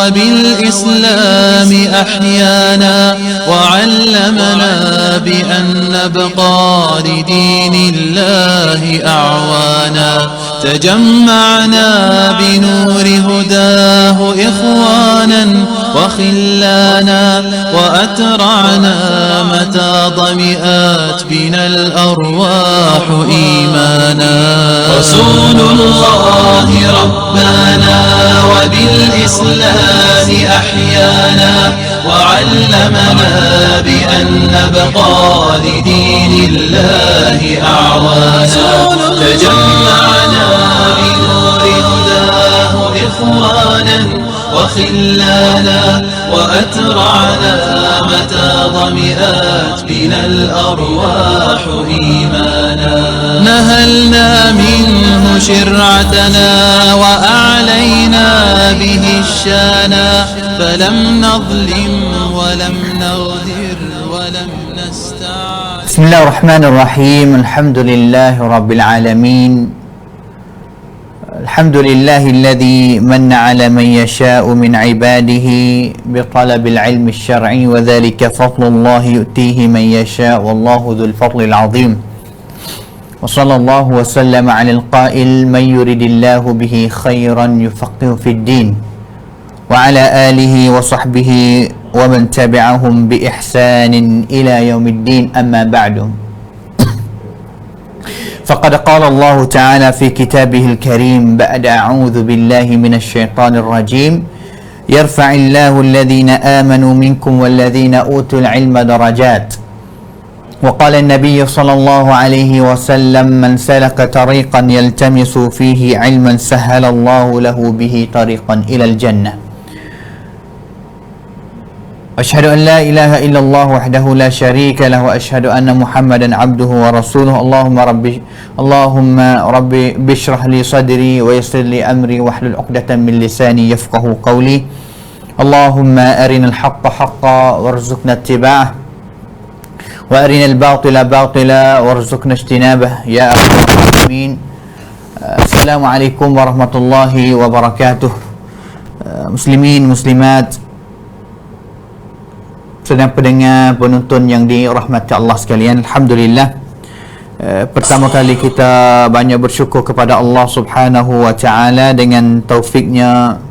وبالإسلام أحيانا وعلمنا بأن نبقى لدين الله أعوانا تجمعنا بنور هداه إخوانا وخلانا وأترعنا متى ضمئات بنا الأرواح إيمانا رسول الله ربنا وبالإسلام أحيانا وعلمنا بأن نبقى لدين الله أعوانا تجمعنا بنور هداه إخوانا وخلانا وأترعنا متى ضمئات بنا الأرواح إيمانا نهلنا منه شرعتنا وأعلينا به الشانا فلم نظلم ولم نغدر ولم نستعد. بسم الله الرحمن الرحيم. الحمد لله رب العالمين. الحمد لله الذي من على من يشاء من عباده بطلب العلم الشرعي وذلك فضل الله يؤتيه من يشاء والله ذو الفضل العظيم. وصلى الله وسلم على القائل من يرد الله به خيرا يفقه في الدين وعلى آله وصحبه ومن تبعهم بإحسان إلى يوم الدين. أما بعد، فقد قال الله تعالى في كتابه الكريم بعد أعوذ بالله من الشيطان الرجيم يرفع الله الذين آمنوا منكم والذين أوتوا العلم درجات. وقال النبي صلى الله عليه وسلم من سلك طريقا يلتمس فيه علما سهل الله له به طريقا إلى الجنة. أشهد أن لا إله إلا الله وحده لا شريك له وأشهد أن محمدا عبده ورسوله. اللهم ربي بشرح لي صدري ويسر لي أمري واحلل عقدة من لساني يفقه قولي. اللهم أرنا الحق حقا وارزقنا اتباعه وأرنا الباطل باطلا وارزقنا اجتنابه يا أرحم الراحمين. السلام عليكم ورحمة الله وبركاته. Muslimin, muslimat, sedang pendengar, penonton yang dirahmati Allah sekalian, Alhamdulillah, pertama kali kita banyak bersyukur kepada Allah Subhanahu wa ta'ala dengan taufiknya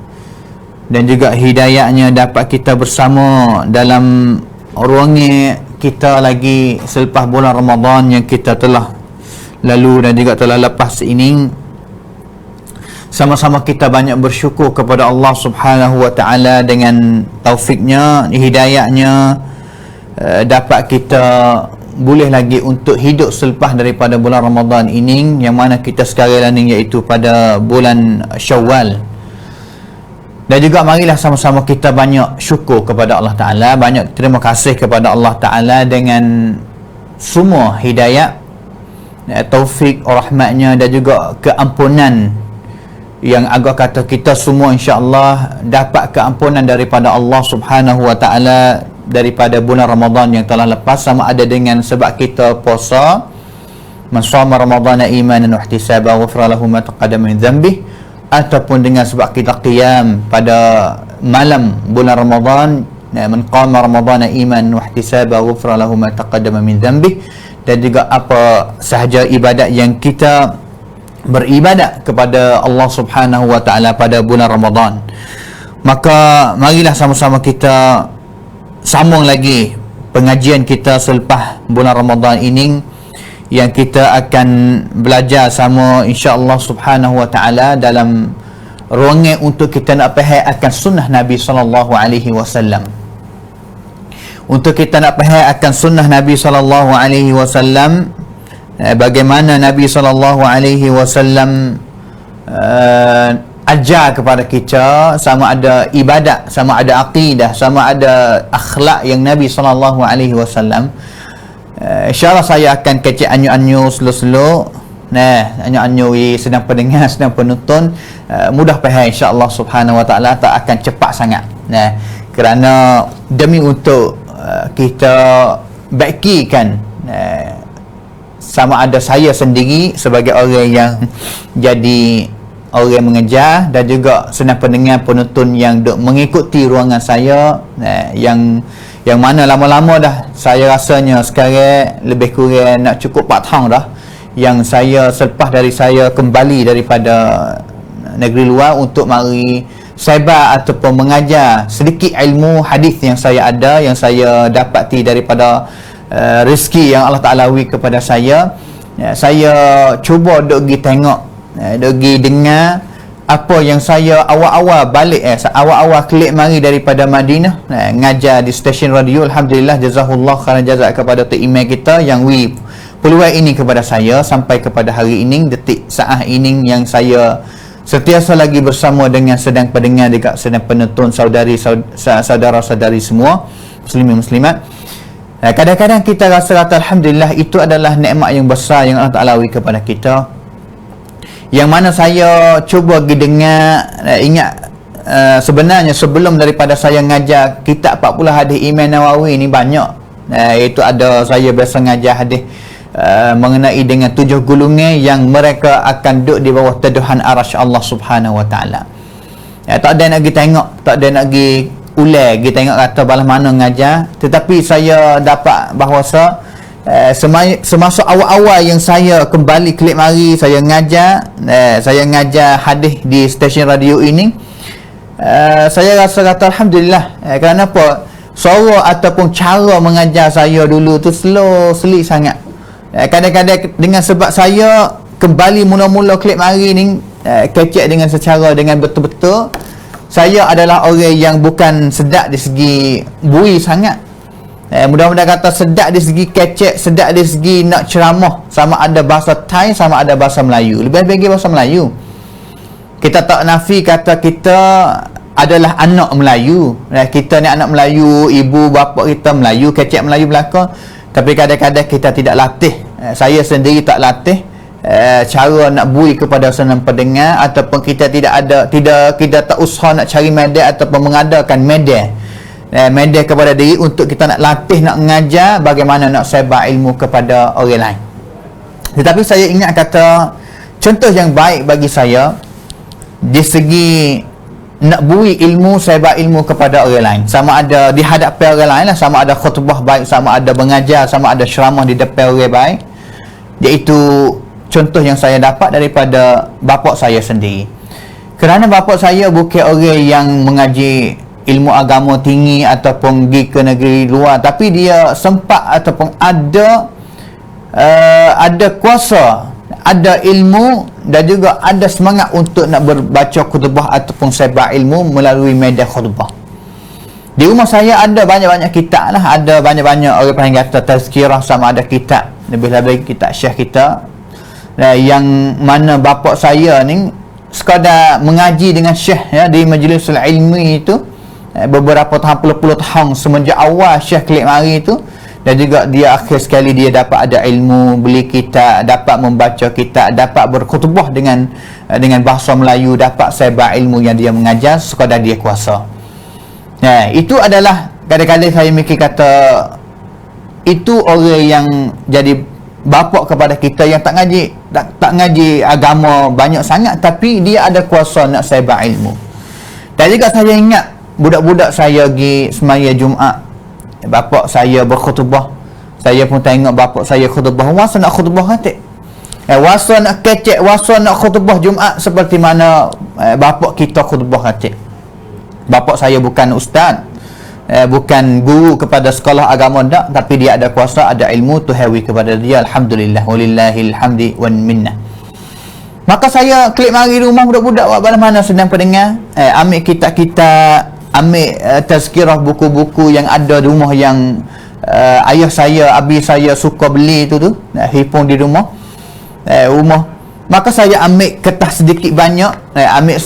dan juga hidayahnya dapat kita bersama dalam ruangnya kita lagi selepas bulan Ramadan yang kita telah lalu dan juga telah lepas ini. Sama-sama kita banyak bersyukur kepada Allah Subhanahu wa ta'ala dengan taufiknya, hidayahnya, dapat kita boleh lagi untuk hidup selepas daripada bulan Ramadan ini, yang mana kita sekarang ini iaitu pada bulan Syawal. Dan juga marilah sama-sama kita banyak syukur kepada Allah Ta'ala, banyak terima kasih kepada Allah Ta'ala dengan semua hidayah, taufik, rahmatnya dan juga keampunan yang agak kata kita semua insya-Allah dapat keampunan daripada Allah Subhanahu wa ta'ala daripada bulan Ramadan yang telah lepas, sama ada dengan sebab kita puasa, man shama ramadhana imanan wa ihtisaban ghufira lahu ma taqaddama min dhanbihi, ataupun dengan sebab kita qiyam pada malam bulan Ramadan, man qama ramadhana imanan wa ihtisaban ghufira lahu ma taqaddama min dhanbihi, dan juga apa sahaja ibadat yang kita beribadat kepada Allah Subhanahu wa ta'ala pada bulan Ramadan. Maka marilah sama-sama kita sambung lagi pengajian kita selepas bulan Ramadan ini, yang kita akan belajar sama insya-Allah Subhanahu wa ta'ala dalam ruangan untuk kita nak faham akan sunnah Nabi sallallahu alaihi wasallam. Untuk kita nak faham akan sunnah Nabi sallallahu alaihi wasallam, bagaimana Nabi sallallahu alaihi wasallam ajar kepada kita, sama ada ibadat, sama ada akidah, sama ada akhlak yang Nabi sallallahu alaihi wasallam. InsyaAllah saya akan kecik anyu-anyu slow-slow. Anyu-anyu sedang pendengar, sedang penonton, mudah faham insya-Allah Subhanahu wa ta'ala, tak akan cepat sangat. Kerana demi untuk kita baikikan sama ada saya sendiri sebagai orang yang jadi orang mengejar dan juga senang pendengar penonton yang duk mengikuti ruangan saya, yang mana lama-lama dah saya rasanya sekarang lebih kurang nak cukup 4 tahun dah yang saya selepas dari saya kembali daripada negeri luar untuk mari sebar ataupun mengajar sedikit ilmu hadis yang saya ada, yang saya dapati daripada rezeki yang Allah Ta'ala beri kepada saya. Saya cuba duk pergi tengok, duk pergi dengar apa yang saya awal-awal balik awal-awal klik mari daripada Madinah ngajar di stesen radio. Alhamdulillah, jazahullah khairan jazak kepada Tok Imam kita yang beri peluang ini kepada saya sampai kepada hari ini, detik saat ini yang saya sentiasa lagi bersama dengan sedang pendengar dekat sedang penonton saudara-saudari semua muslimin muslimat. Kadang-kadang kita rasa alhamdulillah itu adalah nikmat yang besar yang Allah Ta'ala beri kepada kita, yang mana saya cuba pergi dengar. Ingat sebenarnya sebelum daripada saya ngajar kitab 40 hadis Imam Nawawi ni banyak, itu ada saya biasa ngajar hadis mengenai dengan 7 gulungan yang mereka akan duduk di bawah teduhan arasy Allah Subhanahu wa taala. Tak ada nak pergi tengok, tak ada nak pergi ulai pergi tengok kata balas mana ngajar, tetapi saya dapat bahawa semasa awal-awal yang saya kembali klik mari saya ngajar hadis di stesen radio ini, saya rasa kata alhamdulillah. Kerana apa? Suara ataupun cara mengajar saya dulu tu slow selit sangat. Kadang-kadang dengan sebab saya kembali mula-mula klik mari ni kecek dengan betul-betul, saya adalah orang yang bukan sedap di segi bui sangat. Mudah-mudahan kata sedap di segi kecek, sedap di segi nak ceramah, sama ada bahasa Thai sama ada bahasa Melayu. Lebih-lebih bahasa Melayu. Kita tak nafi kata kita adalah anak Melayu. Kita ni anak Melayu, ibu bapa kita Melayu, kecek Melayu belaka. Tapi kadang-kadang kita tidak latih, saya sendiri tak latih cara nak bui kepada senang pendengar, ataupun kita kita tak usaha nak cari media ataupun mengadakan media kepada diri untuk kita nak latih, nak mengajar bagaimana nak sebar ilmu kepada orang lain. Tetapi saya ingat kata contoh yang baik bagi saya di segi nak bui ilmu, sebar ilmu kepada orang lain, sama ada di hadapan orang lain lah, sama ada khutbah baik, sama ada mengajar, sama ada ceramah di depan orang baik, iaitu contoh yang saya dapat daripada bapa saya sendiri. Kerana bapa saya bukan orang yang mengaji ilmu agama tinggi ataupun pergi ke negeri luar, tapi dia sempat ataupun ada kuasa, ada ilmu dan juga ada semangat untuk nak berbaca khutbah ataupun sebar ilmu melalui media khutbah. Di rumah saya ada banyak-banyak kitab lah, ada banyak-banyak orang panggil kata tazkirah, sama ada kitab, lebih-lebih kitab syekh kita, yang mana bapa saya ni sekadar mengaji dengan syekh di majlisul ilmi itu beberapa tahun, puluh-puluh tahun semenjak awal syekh klik mari itu. Dan juga dia akhir sekali dia dapat ada ilmu, beli kitab, dapat membaca kitab, dapat berkhutbah dengan bahasa Melayu, dapat sebar ilmu yang dia mengajar sekadar dia kuasa. Itu adalah kadang-kadang saya mikir kata itu orang yang jadi bapa kepada kita yang tak ngaji agama banyak sangat, tapi dia ada kuasa nak sebar ilmu. Dan juga saya ingat budak-budak saya pergi semaya Jumaat, bapa saya berkhutbah, saya pun tengok bapa saya khutbah, wasa nak khutbah kata, wasa nak kecek, wasa nak khutbah Jumaat seperti mana bapa kita khutbah kata. Bapa saya bukan ustaz, bukan guru kepada sekolah agama tak, tapi dia ada kuasa, ada ilmu tu hawi kepada dia. Alhamdulillah, walillahil hamdi wan minnah. Maka saya klik mari rumah budak-budak buat mana senang pendengar, ambil kitab-kitab, ambil tazkirah, buku-buku yang ada di rumah yang ayah saya, abi saya suka beli tu hipung di rumah. Maka saya ambil kertas sedikit banyak, ambil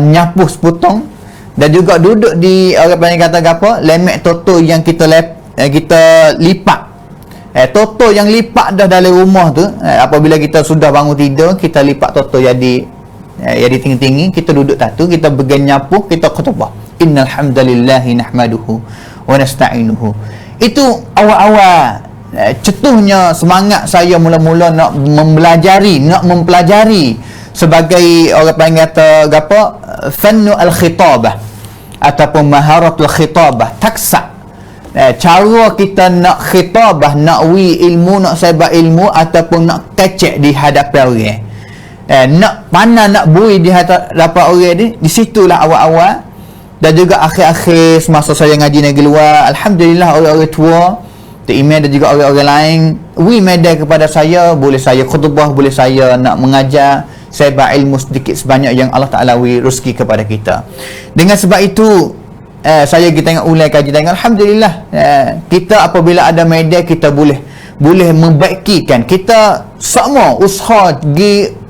nyapu sepotong, dan juga duduk di orang panggil kata apa, lemek toto yang kita lipat. Toto yang lipat dah dalam rumah tu, apabila kita sudah bangun tidur, kita lipat toto jadi tinggi-tinggi, kita duduk tatu, kita pegang nyapu, kita khutbah. Innal hamdalillahi nahmaduhu wa nasta'inuhu. Itu awal-awal cetuhnya semangat saya mula-mula nak mempelajari sebagai orang panggil kata apa, fannu al-khitabah ataupun maharatul khitabah, taksa. Cara kita nak khitabah, nak ilmu, nak sebab ilmu ataupun nak kecek di hadapan orang, nak pandang, nak bui di hadapan orang ni, di situlah awal-awal dan juga akhir-akhir semasa saya ngaji negeri luar. Alhamdulillah orang-orang tua Imam dan juga orang-orang lain media kepada saya, boleh saya khutbah, boleh saya nak mengajar sebab ilmu sedikit sebanyak yang Allah Ta'ala rezeki kepada kita. Dengan sebab itu saya kita tengok ulai kaji tengok, Alhamdulillah kita apabila ada media kita boleh membaikikan. Kita semua usaha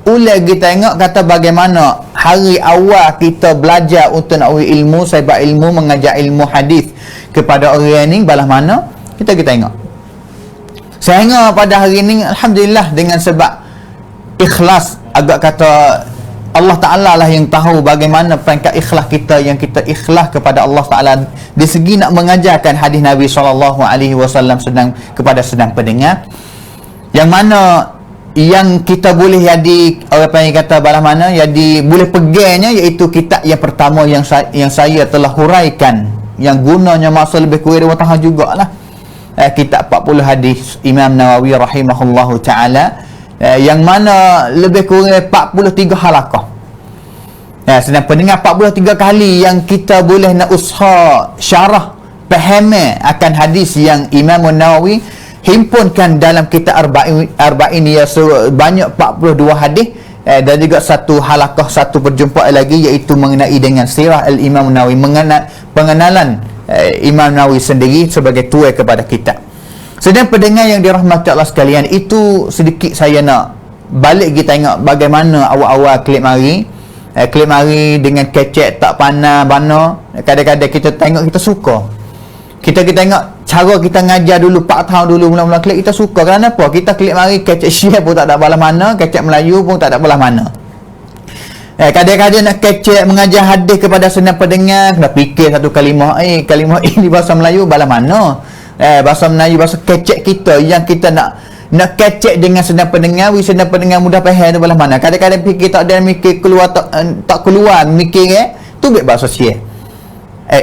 ulai kita tengok kata bagaimana hari awal kita belajar untuk nak ilmu sebab ilmu, mengajar ilmu hadis kepada orang ni balah mana kita tengok. Sehingga pada hari ini Alhamdulillah dengan sebab ikhlas, agak kata Allah Ta'ala lah yang tahu bagaimana peringkat ikhlas kita, yang kita ikhlas kepada Allah Ta'ala di segi nak mengajarkan hadis Nabi SAW kepada sedang pendengar, yang mana yang kita boleh jadi orang panggil kata balah mana jadi boleh pegangnya, iaitu kitab yang pertama yang saya telah huraikan, yang gunanya masa lebih kurang 2 tahun jugalah, kitab 40 hadis Imam Nawawi rahimahullahu ta'ala, yang mana lebih kurang 43 halaqah. Sedang pendengar 43 kali yang kita boleh nak usaha syarah faham akan hadis yang Imam Nawawi himpunkan dalam kitab Arba'in ya, sebanyak 42 hadis, dan juga satu halaqah, satu perjumpaan lagi, iaitu mengenai dengan sirah al-Imam Nawawi, pengenalan Imam Nawawi sendiri sebagai tuai kepada kita. Sedang pendengar yang dirahmati Allah sekalian, itu sedikit saya nak balik kita tengok bagaimana awal-awal klip mari dengan kecek tak pandang bana. Kadang-kadang kita tengok kita suka, kita tengok cara kita ngajar dulu 4 tahun dulu mula-mula klip kita suka. Kerana apa? Kita klip mari kecek Syiah pun tak ada balas mana, kecek Melayu pun tak ada balas mana. Kadang-kadang nak kecek mengajar hadis kepada senang pendengar, kena fikir satu kalimah ini bahasa Melayu balas mana, bahasa Melayu, bahasa kecek kita yang kita nak kecek dengan senang pendengar, senang pendengar mudah faham tu balas mana. Kadang-kadang fikir tak ada, mikir keluar tak keluar mikir tu bahasa Syiah.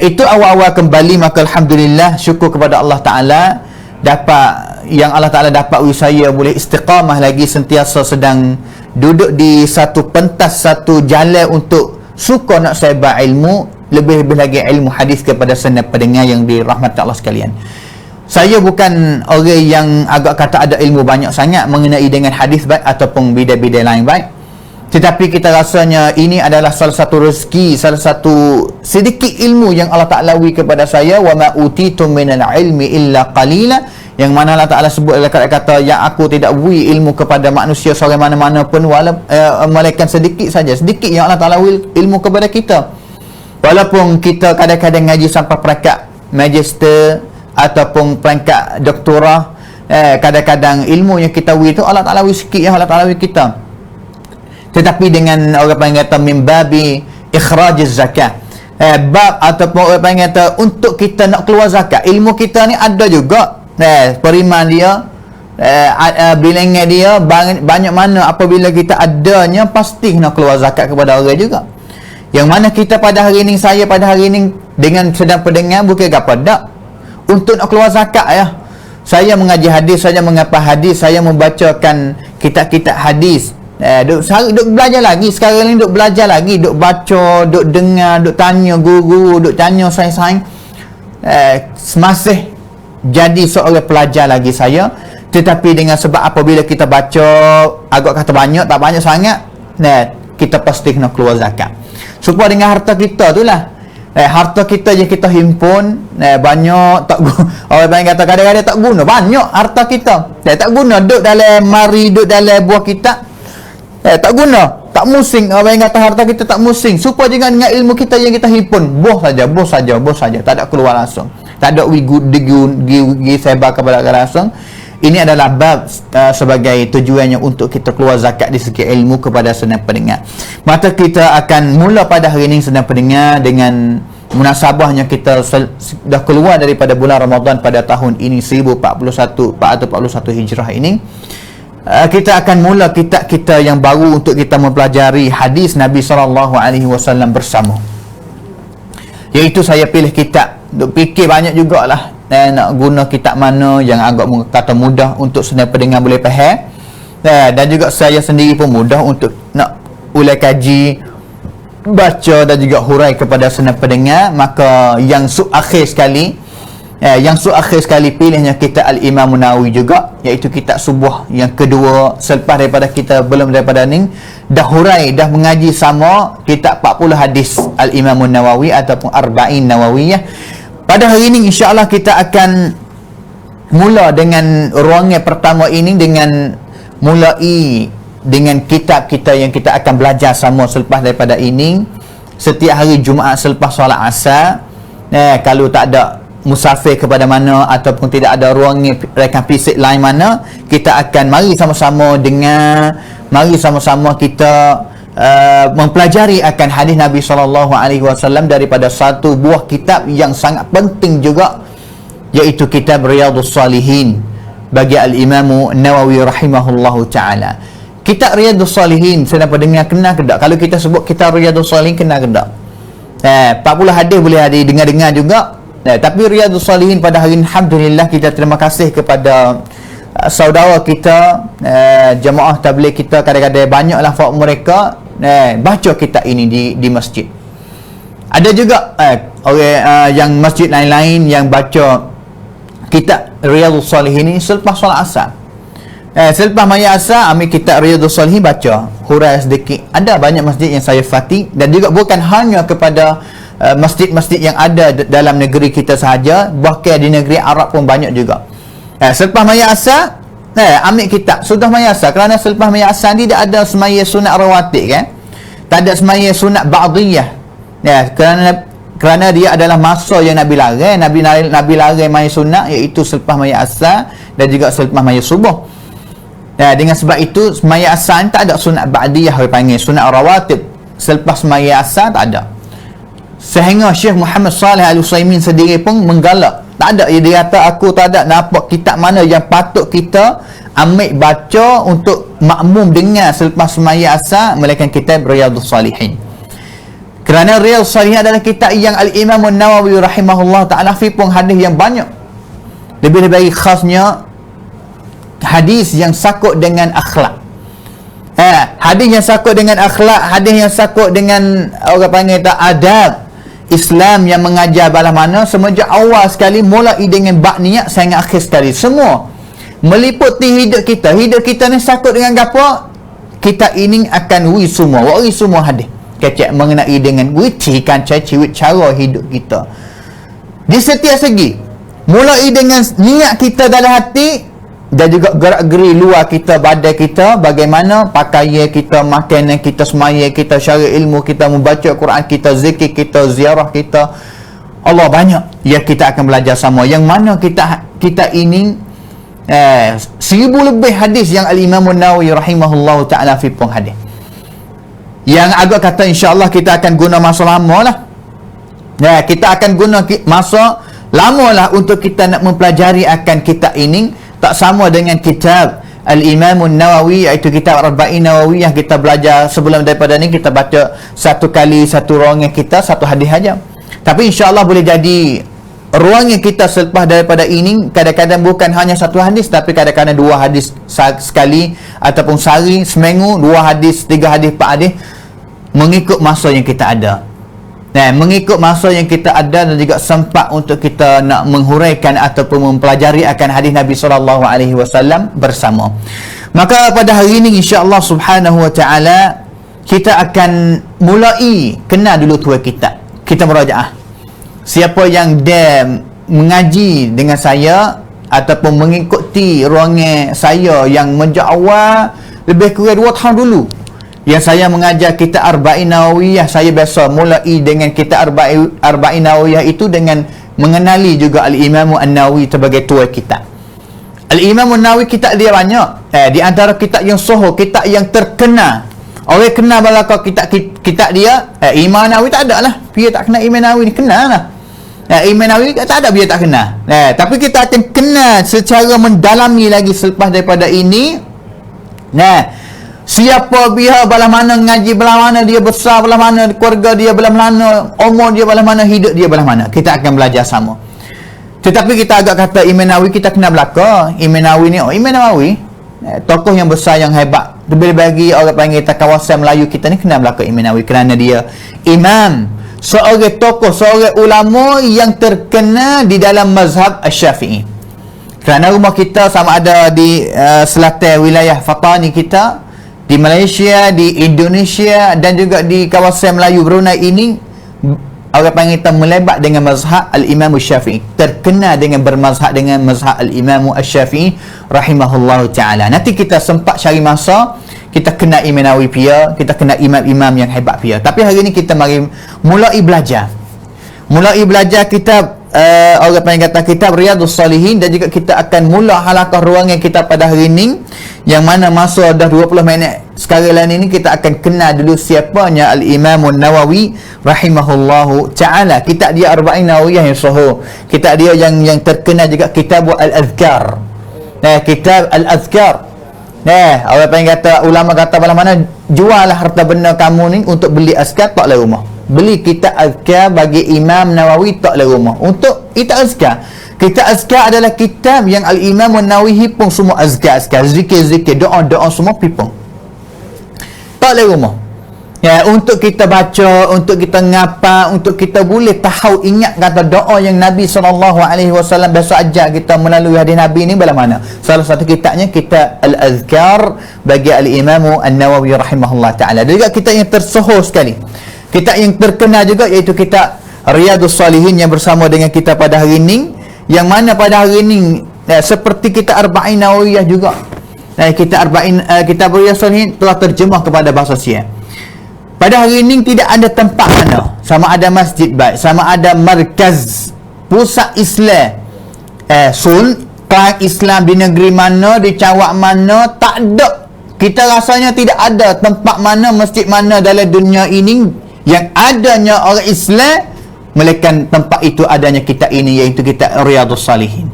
Itu awal-awal kembali, maka Alhamdulillah, syukur kepada Allah Ta'ala dapat yang Allah Ta'ala dapat saya boleh istiqamah lagi, sentiasa sedang duduk di satu pentas, satu jalan untuk suka nak sebab ilmu, lebih-lebih lagi ilmu hadis kepada senang pendengar yang dirahmati Allah sekalian. Saya bukan orang yang agak kata ada ilmu banyak sangat mengenai dengan hadis baik ataupun bidai-bidai lain baik, tetapi kita rasanya ini adalah salah satu rezeki, salah satu sedikit ilmu yang Allah Ta'ala kepada saya. Wa ma utitum minal ilmi illa qalila, yang mana Allah Ta'ala sebut dalam kata yang aku tidak beri ilmu kepada manusia seorang mana-mana pun melainkan sedikit saja. Sedikit yang Allah Ta'ala ilmu kepada kita. Walaupun kita kadang-kadang ngaji sampai peringkat magister ataupun peringkat doktorah, kadang-kadang ilmu yang kita beri itu Allah Ta'ala sikit yang Allah Ta'ala kita. Tetapi dengan orang panggil kata mimbabi ikhrajiz zakat, bab ataupun orang panggil kata untuk kita nak keluar zakat, ilmu kita ni ada juga periman dia, bilangan dia banyak mana apabila kita adanya pasti nak keluar zakat kepada orang juga. Yang mana kita pada hari ini, saya pada hari ini dengan sedang pendengar bukan apa dak untuk nak keluar zakat ya. Saya mengaji hadis, saya mengapa hadis, saya membacakan kitab-kitab hadis. Duk belajar lagi sekarang ni, duk belajar lagi, duk baca, duk dengar, duk tanya guru, duk tanya sains-sains, masih jadi seorang pelajar lagi saya. Tetapi dengan sebab apabila kita baca agak kata banyak, tak banyak sangat, kita pasti kena keluar zakat. Supaya dengan harta kita tu lah, harta kita yang kita himpun banyak, tak orang lain kata kadang-kadang tak guna, banyak harta kita tak guna, duk dalam mari, duk dalam buah kita, tak guna, tak musing. Orang yang kata harta kita tak musing, supaya dengan ilmu kita yang kita himpun, bos saja, tak ada keluar langsung, tak ada gi sebar kepada langsung. Ini adalah bab sebagai tujuannya untuk kita keluar zakat di segi ilmu kepada senang pendengar. Maka kita akan mula pada hari ini senang pendengar dengan munasabahnya kita dah keluar daripada bulan Ramadan pada tahun ini 1441 Hijrah ini. kita akan mula kitab kita yang baru untuk kita mempelajari hadis Nabi SAW bersama. Iaitu saya pilih kitab, duk fikir banyak jugalah nak guna kitab mana yang agak kata mudah untuk senang pendengar boleh faham. Dan juga saya sendiri pun mudah untuk nak ulai kaji, baca dan juga hurai kepada senang pendengar. Maka yang akhir sekali pilihnya kitab Al-Imam Nawawi juga, iaitu kitab subuh yang kedua selepas daripada kita belum daripada ni dah hurai, dah mengaji sama kitab 40 hadis Al-Imam Nawawi ataupun Arba'in Nawawiyah. Pada hari ini insya-Allah kita akan mula dengan ruangan pertama ini dengan mulai dengan kitab kita yang kita akan belajar sama selepas daripada ini setiap hari Jumaat selepas solat Asar. Kalau tak ada musafir kepada mana ataupun tidak ada ruangan rekan fisik lain mana, kita akan mari sama-sama kita mempelajari akan hadis Nabi SAW daripada satu buah kitab yang sangat penting juga, iaitu kitab Riyadhus Salihin bagi Al-Imam Nawawi rahimahullahu ta'ala. Kitab Riyadhus Salihin, saya dapat dengar kenal ke tak? Kalau kita sebut kitab Riyadhus Salihin, kenal ke tak? 40 hadis boleh ada dengar-dengar juga. Tapi Riyadhus Salihin pada hari ini, alhamdulillah, kita terima kasih kepada saudara kita, jemaah tabligh kita, kadang-kadang banyaklah fak mereka baca kitab ini di masjid. Ada juga orang yang masjid lain-lain yang baca kitab Riyadhus Salihin ini selepas solat Asar. Selepas maya Asar ambil kitab Riyadhus Salihin, baca hurai sedikit. Ada banyak masjid yang saya fati, dan juga bukan hanya kepada masjid-masjid yang ada dalam negeri kita sahaja, bahkan di negeri Arab pun banyak juga. Selepas maya Asar ambil kitab sudah maya Asar, kerana selepas maya Asar ni tidak ada semaya sunat rawatib kan, tak ada semaya sunat ba'diyah kerana dia adalah masa yang Nabi larang. Nabi larang maya sunat, iaitu selepas maya Asar dan juga selepas maya subuh. Dengan sebab itu maya Asar tak ada sunat ba'diyah, panggil sunat rawatib. Selepas maya Asar tak ada. Sehingga Syekh Muhammad Saleh Al-Utsaimin sendiri pun menggalak, tak ada, dia kata aku tak ada nampak kitab mana yang patut kita ambil baca untuk makmum dengar selepas semaya Asar melainkan kitab Riyadhus Salihin. Kerana Riyadhus Salihin adalah kitab yang Al-Imam Nawawi rahimahullah ta'ala fi pun hadis yang banyak, lebih-lebih khasnya hadis yang sakut dengan akhlak. Hadis yang sakut dengan akhlak, hadis yang sakut dengan orang panggil adab Islam yang mengajar bala mana semenjak awal sekali, mulai dengan bab niat sehingga akhir sekali, semua meliputi hidup kita. Hidup kita ni sakut dengan apa? Kita ini akan wari semua hadis kecek mengenai dengan wicikan cara hidup kita di setiap segi, mulai dengan niat kita dalam hati dan juga gerak-geri luar kita, badan kita, bagaimana pakaian kita, makanan kita, semaya kita, syarah ilmu kita, membaca Quran kita, zikir kita, ziarah kita, Allah banyak yang kita akan belajar sama, yang mana kita ini 1000 lebih hadis yang Al-Imam Nawawi rahimahullahu ta'ala fi pun hadis yang agak kata insya-Allah kita akan guna masa lama lah. Kita akan guna masa lama lah untuk kita nak mempelajari akan kitab ini. Tak sama dengan kitab Al-Imam Nawawi, iaitu kitab Arba'in Nawawiyah, kita belajar sebelum daripada ni kita baca satu kali satu ruangan kita, satu hadis saja. Tapi insya-Allah boleh jadi ruangan kita selepas daripada ini kadang-kadang bukan hanya satu hadis, tapi kadang-kadang 2 hadis sekali, ataupun sehari, seminggu 2 hadis, 3 hadis, 4 hadis, mengikut masa yang kita ada. Mengikut masa yang kita ada dan juga sempat untuk kita nak menghuraikan ataupun mempelajari akan hadis Nabi SAW bersama. Maka pada hari ini insya-Allah subhanahu wa ta'ala kita akan mulai kenal dulu tua kitab. Kita merajaah. Siapa yang dia mengaji dengan saya ataupun mengikuti ruangan saya yang menjak awal lebih kurang 2 tahun dulu, yang saya mengajar kitab Arba'in Nawawiyah, saya biasa mulai dengan kitab Arba'in Nawawiyah itu dengan mengenali juga Al-Imam An-Nawawi sebagai tua kitab. Al-Imam An-Nawawi kitab dia banyak. Di antara kitab yang soho, kitab yang terkenal, orang kenal balakau kitab dia. Imam Nawawi tak ada lah, dia tak kenal Imam Nawawi ni, kenal lah. Imam Nawawi tak ada, dia tak kenal. Tapi kita akan kenal secara mendalami lagi selepas daripada ini Nah, siapa dia belah mana ngaji, belah mana dia besar, belah mana keluarga dia, belah mana umur dia, belah mana hidup dia, belah mana, kita akan belajar sama. Tetapi kita agak kata Imam Nawawi, kita kena belaka. Imam Nawawi ni, Imam Nawawi tokoh yang besar, yang hebat. Lebih bagi orang panggil kita kawasan Melayu kita ni kena belaka Imam Nawawi, kerana dia imam, seorang tokoh, seorang ulama yang terkena di dalam mazhab Asy-Syafi'i. Kerana rumah kita sama ada di selatan wilayah Fatani kita, di Malaysia, di Indonesia dan juga di kawasan Melayu Brunei ini, orang panggil kita melebat dengan mazhab Al-Imam Asy-Syafi'i, terkena dengan bermazhab dengan mazhab Al-Imam Asy-Syafi'i rahimahullahu ta'ala. Nanti kita sempat cari masa, kita kena Imam Nawawi pia, kita kena imam-imam yang hebat pia. Tapi hari ini kita mari mulai belajar kitab orang panggil kata kitab Riyadhus Salihin, dan juga kita akan mula halaqah ruangan kita pada hari ini, yang mana masa dah 20 minit sekarang ini kita akan kenal dulu siapanya Al-Imam Nawawi rahimahullahu ta'ala. Kitab dia Arba'in Nawawiyah yang sahih, kitab dia yang terkenal juga kitab Al-Azkar. Kitab Al-Azkar. Orang panggil kata, ulama kata bala mana, juallah harta benda kamu ni untuk beli azkar, taklah rumah. Beli kitab azkar bagi Imam Nawawi, taklah rumah. Untuk kitab azkar, kitab azkar adalah kitab yang Al-Imam Nawawi hipung semua azkar, zikir-zikir, doa-doa semua hipung, taklah rumah. Untuk kita baca, untuk kita ngapa, untuk kita boleh tahu, ingat kata doa yang Nabi SAW biasa ajar kita melalui hadis Nabi ni bala mana. Salah satu kitabnya kitab Al-Azkar bagi Al-Imam An-Nawawi rahimahullah ta'ala. Dan juga kitab yang tersohor sekali, kitab yang terkenal juga, iaitu kitab Riyadhus Salihin yang bersama dengan kita pada hari ini, yang mana pada hari ini seperti kitab Arba'in Nawawiyah juga, kitab Riyadhus Salihin telah terjemah kepada bahasa Syiah. Pada hari ini tidak ada tempat mana, sama ada masjid baik, sama ada markaz pusat Islam, kelas Islam di negeri mana, di cawak mana, tak ada. Kita rasanya tidak ada tempat mana, masjid mana dalam dunia ini yang adanya orang Islam, melainkan tempat itu adanya kitab ini, iaitu kitab Riyadhus Salihin.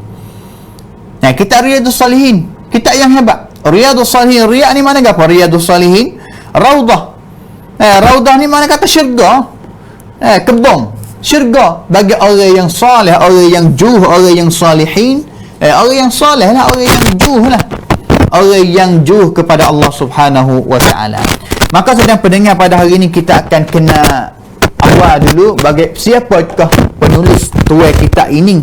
Kitab Riyadhus Salihin, kitab yang hebat. Riyadhus Salihin, Riyad ni mana apa? Riyadhus Salihin, Raudah. Raudah ni mana kata syurga, kebun syurga bagi orang yang salih, orang yang juh, orang yang salihin, orang yang salih lah, orang yang juh lah, orang yang juh kepada Allah Subhanahu wa ta'ala. Maka sedang pendengar, pada hari ini kita akan kena awal dulu bagi siapakah penulis tuai kitab ini,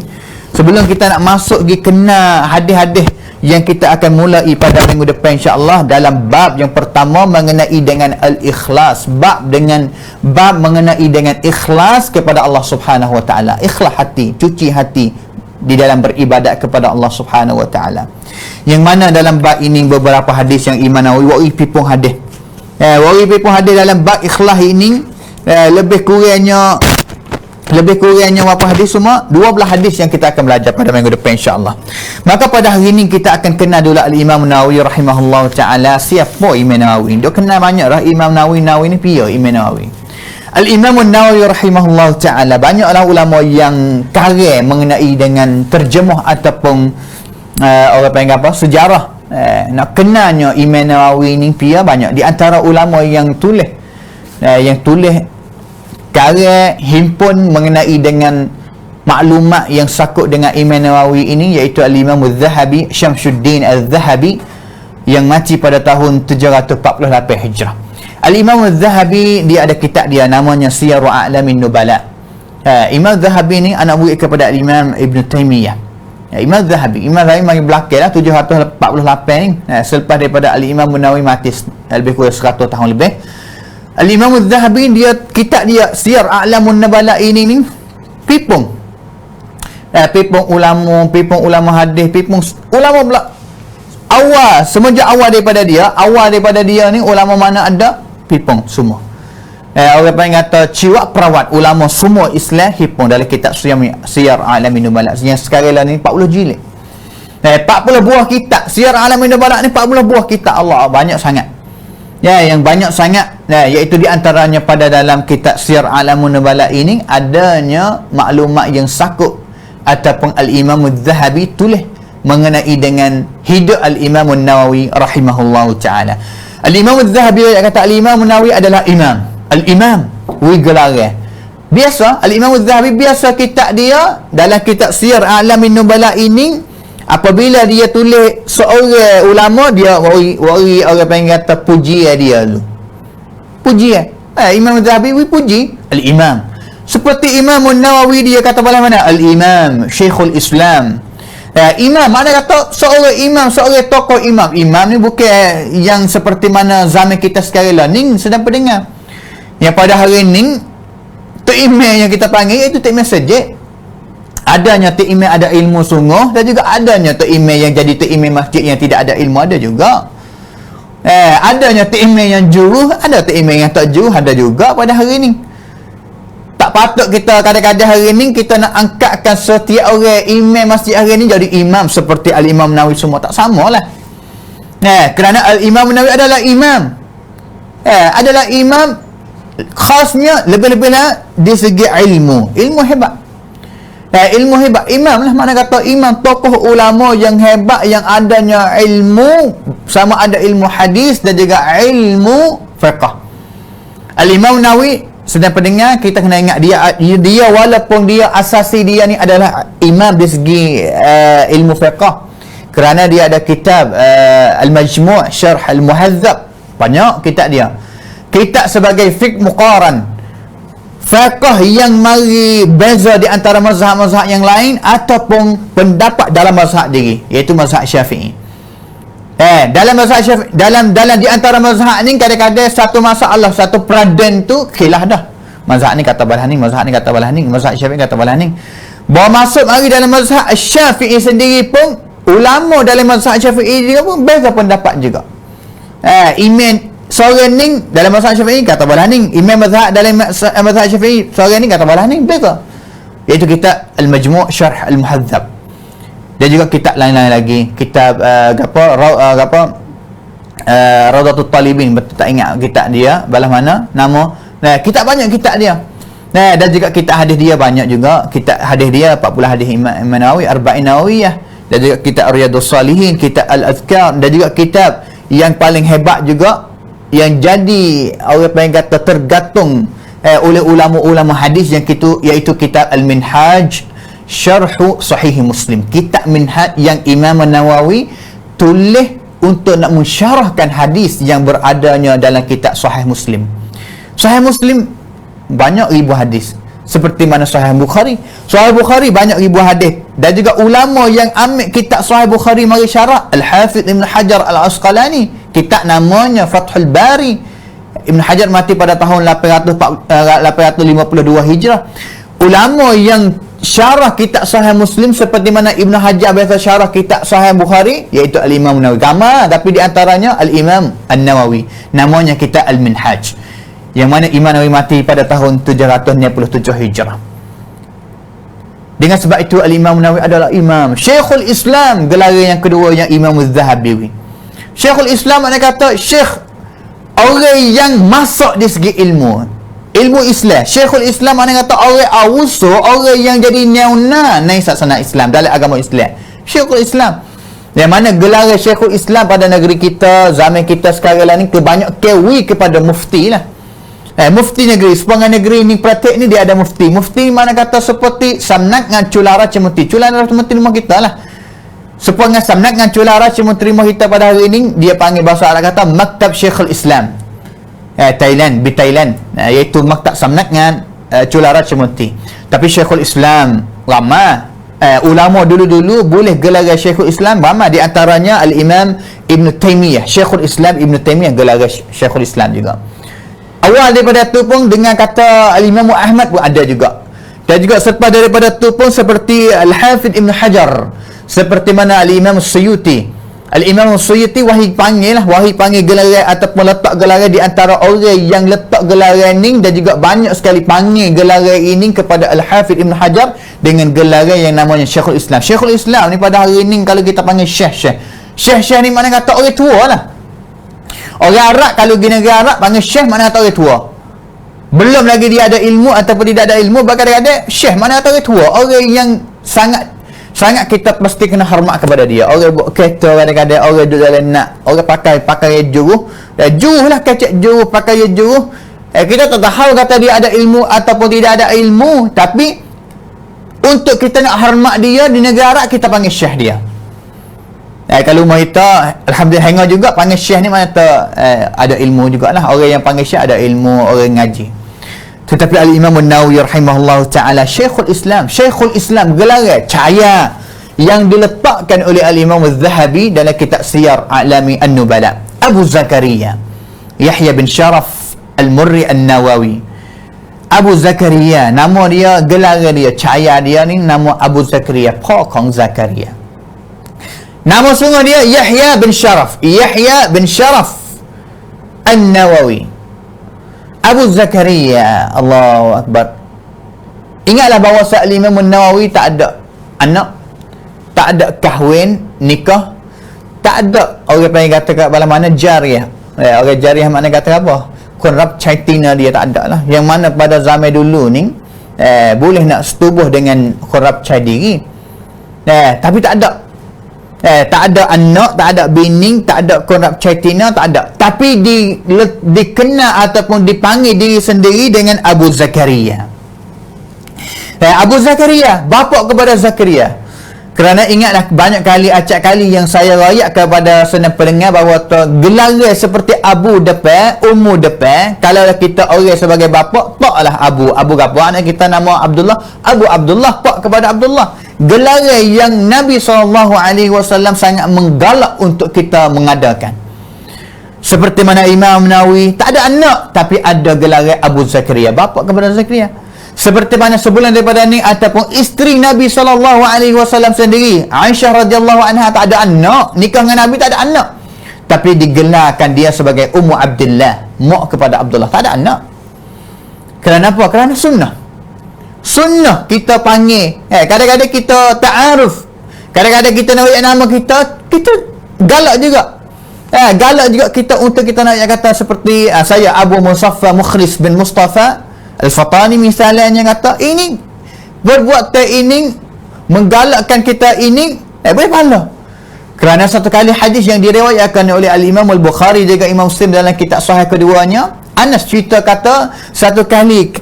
sebelum kita nak masuk pergi kena hadis-hadis yang kita akan mulai pada minggu depan insya-Allah, dalam bab yang pertama mengenai dengan al-ikhlas, bab mengenai dengan ikhlas kepada Allah Subhanahu wa taala. Ikhlas hati, cuci hati di dalam beribadat kepada Allah Subhanahu wa taala. Yang mana dalam bab ini beberapa hadis yang Imam Nawawi pipung hadis. Pipung hadis dalam bab ikhlas ini, lebih kurangnya berapa hadis semua? 12 hadis yang kita akan belajar pada minggu depan insya-Allah. Maka pada hari ini kita akan kenal dulu Al-Imam Nawawi rahimahullah ta'ala. Siapa Imam Nawawi? Dia kenal banyak lah Imam Nawawi. Nawawi ni pia Imam Nawawi. Al-Imam Nawawi rahimahullah ta'ala, banyaklah ulama yang kare mengenai dengan terjemah ataupun orang panggil apa, sejarah. Nak kenalnya Imam Nawawi ni pia banyak. Di antara ulama yang tulis karya himpun mengenai dengan maklumat yang sakut dengan Imam Nawawi ini, iaitu Al-Imam Al-Zahabi, Syamsuddin Al-Zahabi, yang mati pada tahun 748 Hijrah. Al-Imam Al-Zahabi dia ada kitab dia namanya Siyar A'lamin Nubala. Imam Al-Zahabi ni anak buah kepada Imam Ibn Taymiyah. Imam Al-Zahabi mari belakang lah 748 ni, selepas daripada Al-Imam Nawawi mati lebih kurang 100 tahun lebih. Al-Imam Al-Zahabi dia kitab dia Siyar A'lamun Nubala ini pipung ulama hadis, pipung ulama awal, semenjak awal daripada dia ni ulama mana ada pipung semua. Orang panggil kata ciwak perawat ulama semua Islam hipung dalam kitab Siyar A'lamin Nubala yang sekarang ni 40 jilid. 40 buah kitab Siyar A'lamin Nubala ni, 40 buah kitab. Allah, banyak sangat. Yang banyak sangat, iaitu di antaranya pada dalam kitab Siyar A'lamun Nubala ini adanya maklumat yang sakut ataupun Al-Imam Al-Zahabi tulis mengenai dengan hidup Al-Imam An-Nawawi rahimahullahu ta'ala. Al-Imam Az-Zahabi kata Al-Imam An-Nawawi adalah imam. Al-Imam, gelar. Biasa Al-Imam Az-Zahabi biasa kitab dia dalam kitab Siyar A'lamin Nubala ini, apabila dia tulis seorang ulama, dia orang panggil kata puji dia dulu. Puji Imam Az-Zahabi puji Al-Imam. Seperti Imam An-Nawawi, dia kata pada mana? Al-Imam, Syekhul Islam. Imam, mana kata seorang imam, seorang tokoh imam. Imam ni bukan yang seperti mana zaman kita sekarang lah. Ni sedang pendengar. Yang pada hari ni, Tok Imam yang kita panggil, iaitu Tok Imam Sejid. Adanya Tok Imam ada ilmu sungguh, dan juga adanya Tok Imam yang jadi Tok Imam masjid yang tidak ada ilmu, ada juga. Adanya Tok Imam yang juruh, ada Tok Imam yang tak juruh, ada juga pada hari ni. Tak patut kita kadang-kadang hari ni kita nak angkatkan setiap orang imam masjid hari ni jadi imam seperti Al-Imam Nawawi, semua tak samalah. Kerana Al-Imam Nawawi adalah imam. Adalah imam khasnya lebih-lebihlah di segi ilmu. Ilmu hebat. Ilmu hebat. Imam lah, mana kata imam, tokoh ulama yang hebat, yang adanya ilmu, sama ada ilmu hadis dan juga ilmu fiqh. Al-Imam Nawawi, sedang pendengar, kita kena ingat dia walaupun dia asasi dia ni adalah imam di segi ilmu fiqh, kerana dia ada kitab Al-Majmu' Syarh Al-Muhadzab, banyak kitab dia. Kitab sebagai fiqh muqaran, fiqh yang mari beza di antara mazhab-mazhab yang lain ataupun pendapat dalam mazhab diri, iaitu mazhab Syafi'i. Dalam mazhab Syafi'i, dalam di antara mazhab ni kadang-kadang satu masalah, satu peradan tu khilaf dah. Mazhab ni kata belah ni, mazhab ni kata belah ni, mazhab Syafi'i kata belah ni. Bahawa masuk mari dalam mazhab Syafi'i sendiri pun, ulama dalam mazhab Syafi'i juga pun beza pendapat juga. Imam seorang ni dalam mazhab Syafi'i kata belah ni, imam mazhab dalam mazhab Syafi'i seorang ni kata belah ni, beza. Iaitu kitab Al-Majmu' Syarh Al-Muhadzab. Dan juga kitab lain-lain lagi, kitab Rawdatul Talibin, betul tak ingat kitab dia belah mana nama. Kitab banyak kitab dia. Dan juga kitab hadis dia banyak juga. Kitab hadis dia 40 hadis Imam Nawawi, Arba'in Nawawiyah, dan juga kitab Riyadhus Salihin, kitab Al-Azkar, dan juga kitab yang paling hebat juga yang jadi orang paling kata tergantung oleh ulama-ulama hadis yang iaitu kitab Al-Minhaj Syarhu Sahih Muslim. Kitab Minhaj yang Imam Nawawi tulis untuk nak mensyarahkan hadis yang beradanya dalam kitab Sahih Muslim. Sahih Muslim banyak ribu hadis, seperti mana Sahih Bukhari. Sahih Bukhari banyak ribu hadis, dan juga ulama yang ambil kitab Sahih Bukhari mari syarah, Al-Hafidh Ibn Hajar Al-Asqalani, kitab namanya Fathul Bari. Ibn Hajar mati pada tahun 852 Hijrah. Ulama yang syarah kitab Sahih Muslim seperti mana Ibn Hajar biasa syarah kitab Sahih Bukhari, iaitu Al-Imam Nawawi. Tapi di antaranya Al-Imam An-Nawawi, namanya kitab Al-Minhaj, yang mana Imam Nawawi mati pada tahun 797 Hijrah. Dengan sebab itu Al-Imam Nawawi adalah imam. Syekhul Islam, gelar yang kedua yang Imam Az-Zahabi. Syekhul Islam mana kata syekh, orang yang masuk di segi ilmu Islam. Syekhul Islam mana kata orang awusu, orang yang jadi nauna naik saksana Islam dalam agama Islam. Syekhul Islam, yang mana gelar Syekhul Islam pada negeri kita, zaman kita sekarang ni kebanyak kewi kepada mufti lah. Mufti negeri, sepanjang negeri ni praktik ni dia ada mufti. Mufti mana kata seperti Samnak dengan Culara Cemuti. Culara Cemuti rumah kita lah. Sepanjang Samnak dengan Culara Cemuti rumah kita pada hari ni, dia panggil bahasa Arab kata Maktab Syekhul Islam. Thailand, iaitu Maktab Samnak dengan Culara Cemuti. Tapi Syekhul Islam ramai ulama dulu-dulu boleh gelar Syekhul Islam ramai, di antaranya Al-Imam Ibn Taymiyah. Syekhul Islam Ibn Taymiyah gelar Syekhul Islam juga. Awal daripada tu pun dengan kata Al-Imam Ahmad pun ada juga. Dan juga selepas daripada tu pun seperti Al-Hafidh Ibn Hajar, seperti mana Al-Imam Suyuti. Al-Imam Suyuti wahai panggil gelaran ataupun letak gelaran di antara orang yang letak gelaran ni, dan juga banyak sekali panggil gelaran ini kepada Al-Hafidh Ibn Hajar dengan gelaran yang namanya Syekhul Islam. Syekhul Islam ni pada hari ni kalau kita panggil Syekh ni mana kata orang tua lah. Orang Arab kalau di negara Arab panggil Syekh mana kata orang tua. Belum lagi dia ada ilmu ataupun tidak ada ilmu, kadang-kadang Syekh mana kata orang tua. Orang yang sangat sangat kita mesti kena hormat kepada dia. Orang buat kereta kadang-kadang orang duduk dalam nak, orang pakai juruh, juruh lah, kecek juruh, pakai juruh. Kita tak tahu kata dia ada ilmu ataupun tidak ada ilmu, tapi untuk kita nak hormat dia di negara, kita panggil syekh dia. Kalau rumah kita, alhamdulillah hanga juga panggil syekh ni, mana ada ilmu jugalah. Orang yang panggil syekh ada ilmu, orang ngaji. Tetapi Al-Imam An-Nawawi rahimahullah ta'ala, Syekhul Islam, gelar cahaya yang diletakkan oleh Al-Imam Al-Zahabi dalam kitab Siyar A'lami An-Nubala. Abu Zakaria Yahya bin Sharaf Al-Murri An-Nawawi. Abu Zakaria, nama dia, gelar dia, cahaya dia ni nama Abu Zakaria, Pokong Zakaria. Nama sungguh dia Yahya bin Sharaf An-Nawawi. Abu Zakaria, Allahu Akbar. Ingatlah bahawa Al-Imam An-Nawawi tak ada anak, tak ada kahwin, nikah, tak ada orang panggil kata kat mana jariah. Orang jariah mana kata apa? Qurab Chaitina dia tak ada lah. Yang mana pada zaman dulu ni boleh nak setubuh dengan Qurab Chaidiri. Tapi tak ada. Tak ada anak, tak ada bini, tak ada Qurab Chaitina, tak ada. Tapi dikenal ataupun dipanggil diri sendiri dengan Abu Zakaria. Abu Zakaria, bapa kepada Zakaria. Kerana ingatlah banyak kali, acak kali yang saya rayak kepada senang pendengar bahawa gelar seperti Abu depan, Ummu depan. Kalau kita orang sebagai bapa, taklah Abu apa anak kita nama Abdullah, Abu Abdullah, pak kepada Abdullah. Gelar yang Nabi SAW sangat menggalak untuk kita mengadakan. Seperti mana Imam Nawawi tak ada anak, tapi ada gelar Abu Zakaria, bapa kepada Zakaria. Seperti mana sebulan daripada ni ataupun isteri Nabi SAW sendiri, Aisyah radhiyallahu anha, tak ada anak, nikah dengan Nabi tak ada anak, tapi digelarkan dia sebagai Ummu Abdullah, mak kepada Abdullah, tak ada anak. Kerana apa? Kerana sunnah kita panggil. Kadang-kadang kita ta'aruf, kadang-kadang kita nak nama kita galak juga. Galak juga kita untuk kita nak kata seperti saya Abu Musaffa Mukhlis bin Mustafa Al-Fatani misalnya kata ini berbuat ini menggalakkan kita ini boleh pahala. Kerana satu kali hadis yang diriwayatkan oleh Al-Imam Al-Bukhari juga Imam Muslim dalam kitab sahih keduanya, Anas cerita kata satu kali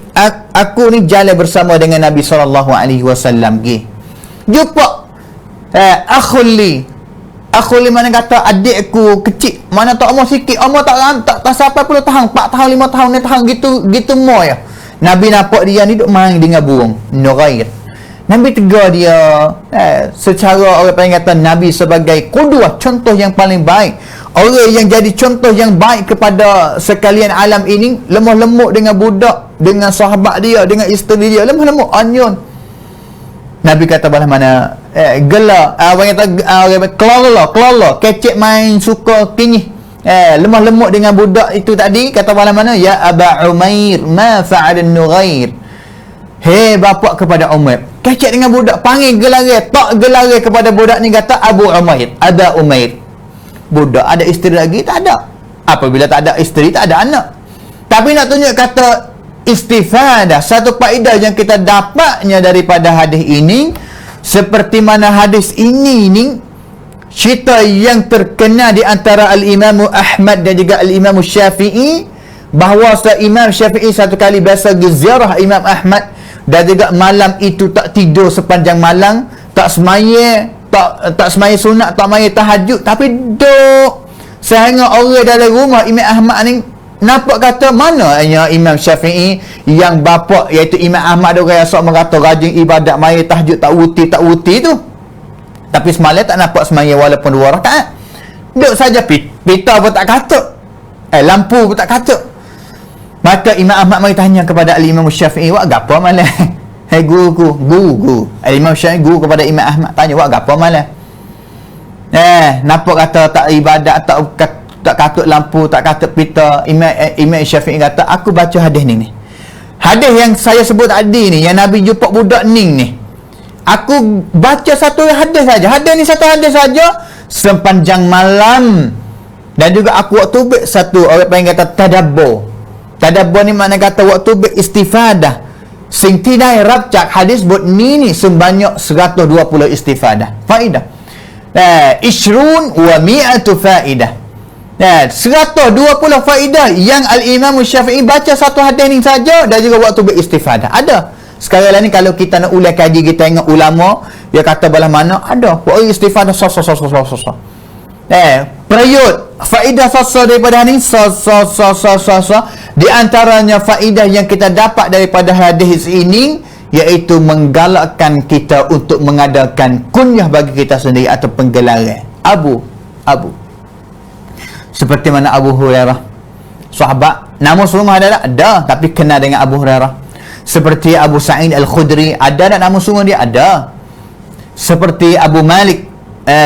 aku ni jalan bersama dengan Nabi SAW jumpa akhuli mana kata adikku kecil, mana tak umur sikit, umur tak sampai 10 tahun, 4 tahun, 5 tahun, 6 tahun gitu mo ya. Nabi nampak dia ni duk main dengan burung Nughair. Nabi tegur dia secara orang panggil kata Nabi sebagai qudwah, contoh yang paling baik, orang yang jadi contoh yang baik kepada sekalian alam ini, lemah lemuk dengan budak, dengan sahabat dia, dengan isteri dia, lemah lemuk, anyun. Nabi kata balah mana gelar orang kata kelala kecek main suka kinyih, lemah lemuk dengan budak itu tadi. Kata balah mana, ya Aba Umair ma fa'al Nughair, hei bapa kepada Umair, kecek dengan budak, panggil gelar, tak gelar kepada budak ni kata Abu Umair, Aba Umair. Budak ada isteri lagi? Tak ada. Apabila tak ada isteri, tak ada anak. Tapi nak tunjuk kata istifadah, satu faedah yang kita dapatnya daripada hadis ini, seperti mana hadis ini ni cerita yang terkenal di antara Al-Imam Ahmad dan juga Al-Imam Syafi'i, bahawa Imam Syafi'i satu kali biasa ziarah Imam Ahmad, dan juga malam itu tak tidur sepanjang malam, tak semaya sunat, tak semaya tahajud, tapi duduk sehingga orang dalam rumah Imam Ahmad ni nampak kata mana yang Imam Syafi'i yang bapa iaitu Imam Ahmad orang yang sok merata rajin ibadat, maya tahajud tak wuti tu, tapi semalam tak nampak semaya walaupun 2 rakaat. Duduk saja, pita pun tak katuk, lampu pun tak katuk. Maka Imam Ahmad mari tanya kepada Al-Imam Syafi'i, wak gapo malam? Guru Al-Imam Syafi'i guru kepada Imam Ahmad, tanya wak gapo malam? Nampak kata tak ibadat, tak katuk lampu, tak katuk pita. Imam Syafi'i kata, aku baca hadis ni. Hadis yang saya sebut tadi ni, yang Nabi jumpa budak ni, aku baca satu hadis saja. Hadis ni satu hadis saja sepanjang malam. Dan juga aku waktu satu orang panggil kata tadabbur. Tadabbur ni makna kata waktu beristifadah. sing tidai rabcak hadis buat ni sebanyak 120 istifadah faedah. Ishrun wa mi'atu faedah. 120 faedah yang Al-Imam Syafi'i baca satu hadis ni saja dan juga waktu beristifadah. Ada. Sekarang ni kalau kita nak ulang kaji, kita tengok ulama dia kata belah mana ada buat istifadah period faedah daripada ni di antaranya faedah yang kita dapat daripada hadis ini iaitu menggalakkan kita untuk mengadakan kunyah bagi kita sendiri atau penggelaran Abu seperti mana Abu Hurairah sahabat, nama semua ada tapi kenal dengan Abu Hurairah. Seperti Abu Sa'id Al-Khudri, ada tak nama semua dia? Ada. Seperti Abu Malik,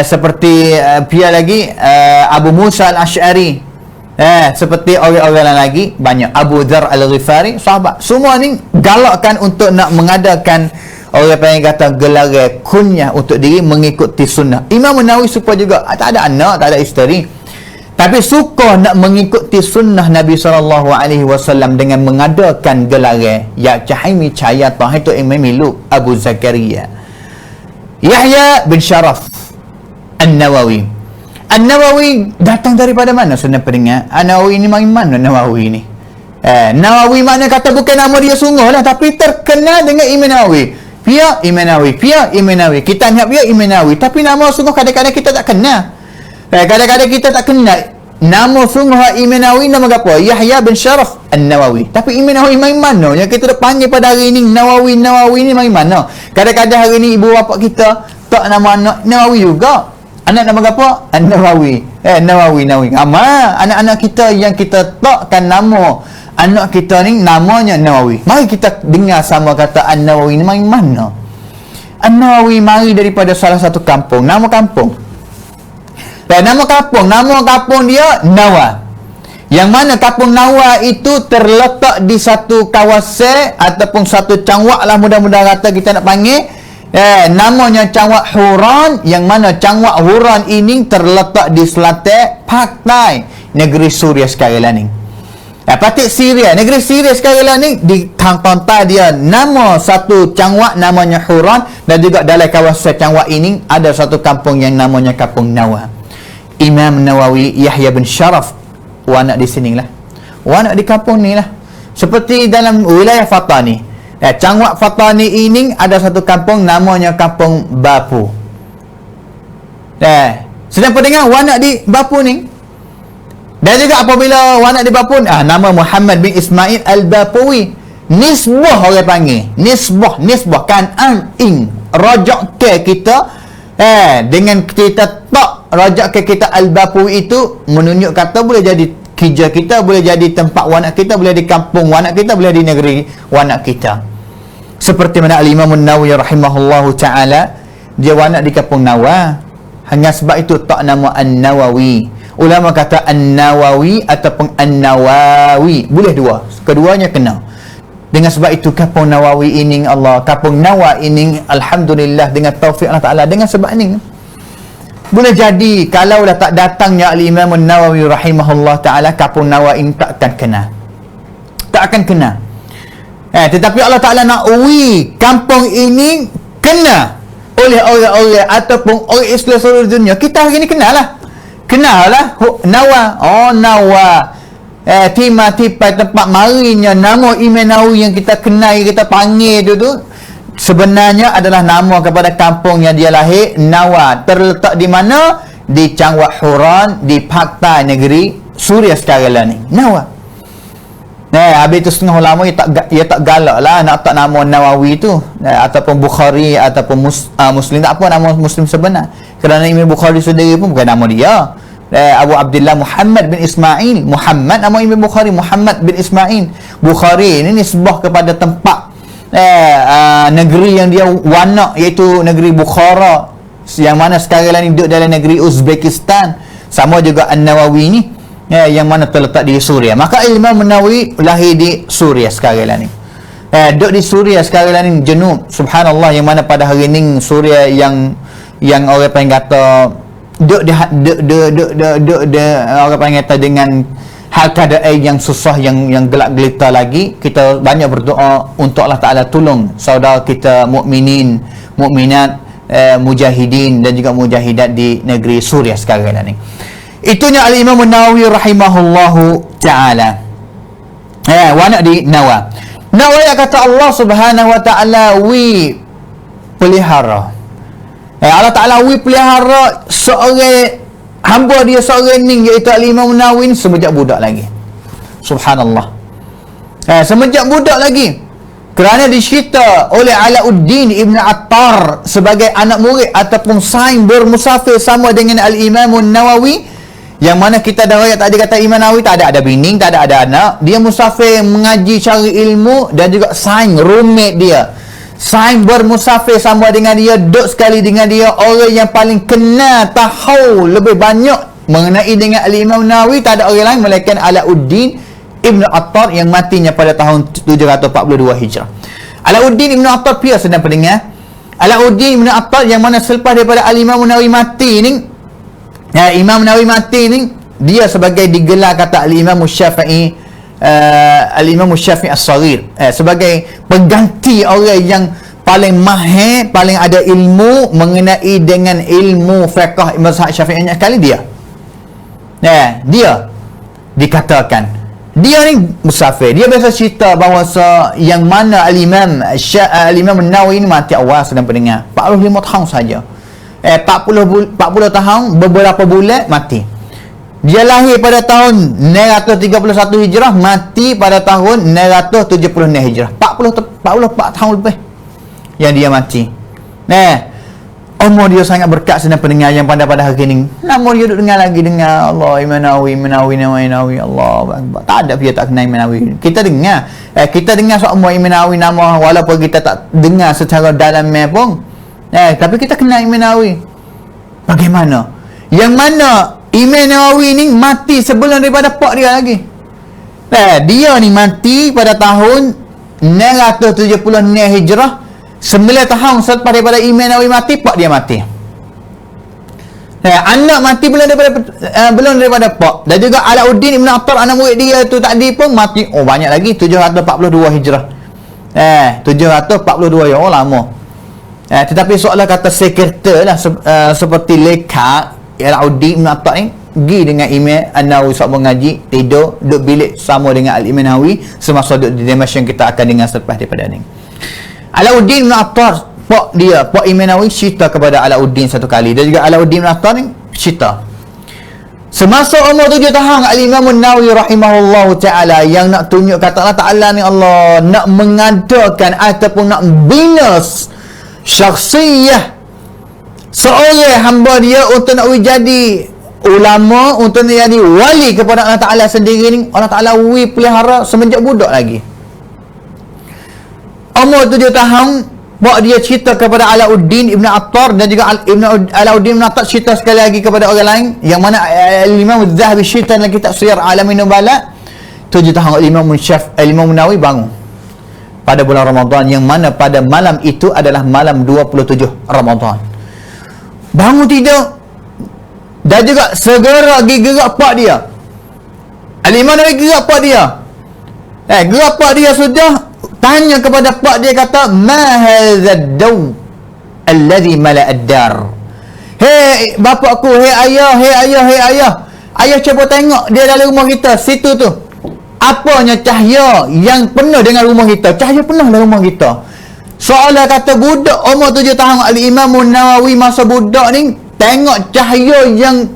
seperti pihak lagi Abu Musa Al-Ash'ari, seperti orang-orang lagi banyak. Abu Dzar Al-Ghifari, sahabat. Semua ni galakkan untuk nak mengadakan orang panggil kata gelaran kunyah untuk diri mengikuti sunnah. Imam Nawawi supaya juga tak ada anak, tak ada isteri, tapi suka nak mengikuti sunnah Nabi SAW dengan mengadakan gelaran. Ya Cahimi Cahayatah itu Imam Miluk Abu Zakaria Yahya bin Sharaf An-Nawawi. An-Nawawi datang daripada mana sebenarnya pendengar? An-Nawawi ni mana Nawawi ni? Nawawi makna kata bukan nama dia sungguh lah, tapi terkenal dengan Imam Nawawi. Pihak Imam Nawawi, pihak Imam Nawawi. Kita ingat pihak Imam Nawawi, tapi nama sungguh kadang-kadang kita tak kenal. Kadang-kadang kita tak kenal nama sungguh Imam Nawawi nama apa? Yahya bin Sharaf An-Nawawi. Tapi Imam Nawawi main mana yang kita dah panggil pada hari ni Nawawi ni main mana? Kadang-kadang hari ni ibu bapa kita tak nama anak Nawawi juga. Anak nama apa? An-Nawawi. Nawawi. Anak-anak kita yang kita takkan nama anak kita ni namanya Nawawi. Mari kita dengar sama kata An-Nawawi ni main mana? An-Nawawi mari daripada salah satu kampung. Nama kampung. Dan nama kampung dia Nawa. Yang mana kampung Nawa itu terletak di satu kawasan ataupun satu cangwak lah mudah-mudahan kata kita nak panggil. Namanya cangwak Huran, yang mana cangwak Huran ini terletak di selatan Paktai, negeri Suria sekarang ni. Patik Syria, negeri Syria sekarang ni di kantong dia nama satu cangwak namanya Huran, dan juga dalam kawasan cangwak ini ada satu kampung yang namanya kampung Nawa. Imam Nawawi Yahya bin Sharaf wanak di sini lah, wanak di kampung ni lah. Seperti dalam wilayah Fatani, cangwak Fatani ini ada satu kampung namanya kampung Bapu. Sedang pendengar wanak di Bapu ni. Dan juga apabila wanak di Bapu, nama Muhammad bin Ismail Al-Bapuwi. Nisbah orang panggil, nisbah kan ing rajak ke kita, dengan kita tak rajak ke kita Al-Bapuwi itu menunjuk kata boleh jadi kerja kita, boleh jadi tempat wanak kita, boleh di kampung wanak kita, boleh di negeri wanak kita. Seperti mana Al-Imam An-Nawawi rahimahullahu ta'ala, dia wanak di kampung Nawa. Hanya sebab itu tak nama An-Nawawi. Ulama kata An-Nawawi ataupun An-Nawawi, boleh dua, keduanya kena. Dengan sebab itu kampung Nawawi ini Allah, kampung Nawa ini alhamdulillah dengan taufik Allah Ta'ala, dengan sebab ini boleh jadi kalau dah tak datangnya Al-Imam An-Nawawi rahimahullah ta'ala, kampung Nawa ini tak akan kena. Tetapi Allah Ta'ala nak uwi kampung ini kena oleh orang-orang ataupun orang Islam seluruh dunia. Kita hari ni kenal lah Nawa. Nawa tiba-tiba tempat marinya nama Imam Nawawi yang kita kenal, kita panggil tu sebenarnya adalah nama kepada kampung yang dia lahir, Nawa. Terletak di mana? Di cangwak Huran, di Paktai, negeri Suria sekarang ni, Nawa. Habis tu setengah ulama ia tak galak lah nak tak nama Nawawi tu, ataupun Bukhari ataupun Muslim, tak apa nama Muslim sebenar, kerana Imam Bukhari sendiri pun bukan nama dia. Abu Abdullah Muhammad bin Ismail, Muhammad nama Imam Bukhari, Muhammad bin Ismail. Bukhari ini nisbah kepada tempat negeri yang dia wanak, iaitu negeri Bukhara, yang mana sekarang ni duduk dalam negeri Uzbekistan. Sama juga An-Nawawi ni, yang mana terletak di Suria. Maka Imam Nawawi lahir di Suria sekarang ni, duduk di Suria sekarang ni, Junub, subhanallah, yang mana pada hari ni Suria yang orang panggil kata duduk orang panggil kata dengan hal keadaan yang susah, yang gelap gelita lagi, kita banyak berdoa untuk Allah Ta'ala tolong saudara kita mukminin, mukminat, mujahidin dan juga mujahidat di negeri Suria sekarang ni. Itunya Al-Imam An-Nawawi rahimahullahu ta'ala. Wanak di Nawa. Nawa yang kata Allah Subhanahu wa ta'ala wi pelihara. Allah Ta'ala wi pelihara seorang hamba dia seorang ni, iaitu Al-Imam Nawawi semenjak budak lagi. Subhanallah. Semenjak budak lagi. Kerana dicerita oleh Alauddin Ibn Attar sebagai anak murid ataupun saing bermusafir sama dengan Al-Imam Nawawi, yang mana kita dah ayat tadi kata Imam Nawawi tak ada bini, tak ada anak. Dia musafir mengaji cari ilmu dan juga saing roommate dia. Saing bermusafir sama dengan dia, duduk sekali dengan dia, orang yang paling kenal tahu lebih banyak mengenai dengan Al-Imam Nawawi tak ada orang lain melainkan Alauddin Ibn Attar yang matinya pada tahun 742 Hijrah. Alauddin Ibn Attar pia sedang pendengar. Alauddin Ibn Attar yang mana selepas daripada Al-Imam Nawawi mati ni, Imam Nawawi mati ni, dia sebagai digelar kata Al-Imam Syafi'i, Al-Imam Syafi'i As-Saghir, sebagai pengganti orang yang paling mahir, paling ada ilmu mengenai dengan ilmu fiqh mazhab Syafi'inya sekali dia. Dia dikatakan dia ni musafir. Dia biasa cerita bahawa yang mana Al-Imam Nawawi ni mati awal sedang pendengar 45 tahun saja. 40 tahun beberapa bulan mati. Dia lahir pada tahun 931 Hijrah, mati pada tahun 976 Hijrah. 44 tahun lebih yang dia mati. Umur dia sangat berkat sedang pendengar yang pada hari ini. Namun dia duduk dengar lagi, dengar Allah Imam Nawawi, Allah Akbar. Tak ada dia tak kenal Imam Nawawi. Kita dengar semua Imam Nawawi nama, walaupun kita tak dengar secara dalam pun. Tapi kita kenal Imam Nawawi. Bagaimana? Yang mana Imam Nawawi ni mati sebelum daripada pak dia lagi. Dia ni mati pada tahun 976 Hijrah. 9 tahun selepas daripada Imam Nawawi mati, pak dia mati. Anak mati belum daripada pak. Dan juga Alauddin Ibn Attar anak murid dia tu tadi pun mati. Banyak lagi, 742 Hijrah. 742 ya, lama. Tetapi soalan kata sekretar lah, seperti leka Alauddin Ibn Attar ni pergi dengan Imam An-Nawawi saat mengaji, tidur, duduk bilik sama dengan Al-Imam Nawawi semasa duduk di Damaskus yang kita akan dengar selepas daripada ni. Alauddin Ibn Attar, pak Imam Nawawi cerita kepada Alauddin satu kali. Dan juga Alauddin Ibn Attar ni cerita semasa umur 7 tahun Al-Imam Nawawi rahimahullahu ta'ala yang nak tunjuk kata Allah Ta'ala ni, Allah nak mengadakan ataupun nak bina syakhsiyah seorang hamba dia untuk nak jadi ulama, untuk nak jadi wali kepada Allah Ta'ala sendiri ni. Allah Ta'ala pelihara semenjak budak lagi. Umur 7 tahun, pak dia cerita kepada Alauddin Ibn Attar dan juga Alauddin Ibn Attar cerita sekali lagi kepada orang lain, yang mana Imam Az-Zahabi cerita dalam kitab Siyar Alamin Nubala. 7 tahun Imam Nawawi bangun pada bulan Ramadan, yang mana pada malam itu adalah malam 27 Ramadan. Bangun tidur dan juga segera gerak pak dia. Al-Imam Nawawi gerak pak dia. Gerak pak dia sudah tanya kepada pak dia, kata ma hadzal daw alladhi mala ad-dar. Hei bapakku, hei ayah, ayah cuba tengok dia dalam rumah kita situ tu, apanya cahaya yang penuh dengan rumah kita, cahaya penuh dalam rumah kita. Soalan kata budak umur 7 tahun Al-Imam Nawawi masa budak ni tengok cahaya yang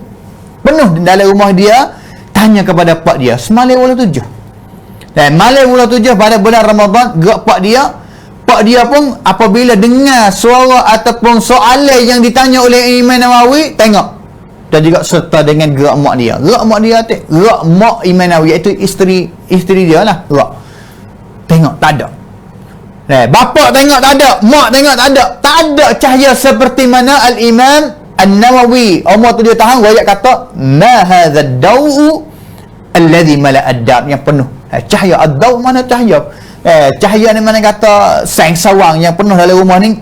penuh dalam rumah dia, tanya kepada pak dia semalam bulan 7. Dan malam bulan 7 pada bulan Ramadan, gerak pak dia pun apabila dengar suara ataupun soalan yang ditanya oleh Imam Nawawi, tengok. Dan juga serta dengan gerak mak dia. Gerak mak Imam Nawawi, iaitu isteri dia lah, gerak. Tengok, tak ada. Bapak tengok tak ada, mak tengok tak ada. Tak ada cahaya seperti mana Al-Imam An-Nawawi umur 7 tahun royak kata ma hadzal dawu alladhi mala ad-dar, yang penuh cahaya. Ad-daw mana cahaya? Cahaya ni mana kata sang sawang yang penuh dalam rumah ni.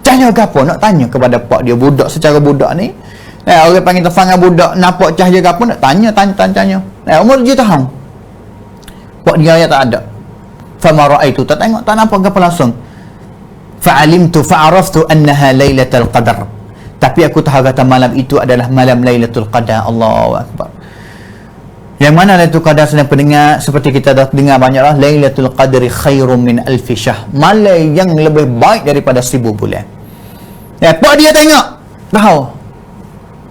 Cahaya ke apa? Nak tanya kepada pak dia, budak secara budak ni Orang panggil tefangan budak nampak cahaya ke apa nak tanya. Umur 7 tahun. Pak dia ayat tak ada. Fama ra'aitu, tak tengok, tak nampak ke apa langsung. Fa'alimtu fa'araftu annaha lailatul qadar. Tapi aku tahu kata malam itu adalah malam Lailatul Qadar. Allahu Akbar. Yang mana Lailatul Qadar sedang pendengar, seperti kita dah dengar banyaklah, Lailatul Qadri khairum min alfi syahr. Malam yang lebih baik daripada 1000 bulan. Pak dia tengok, tahu.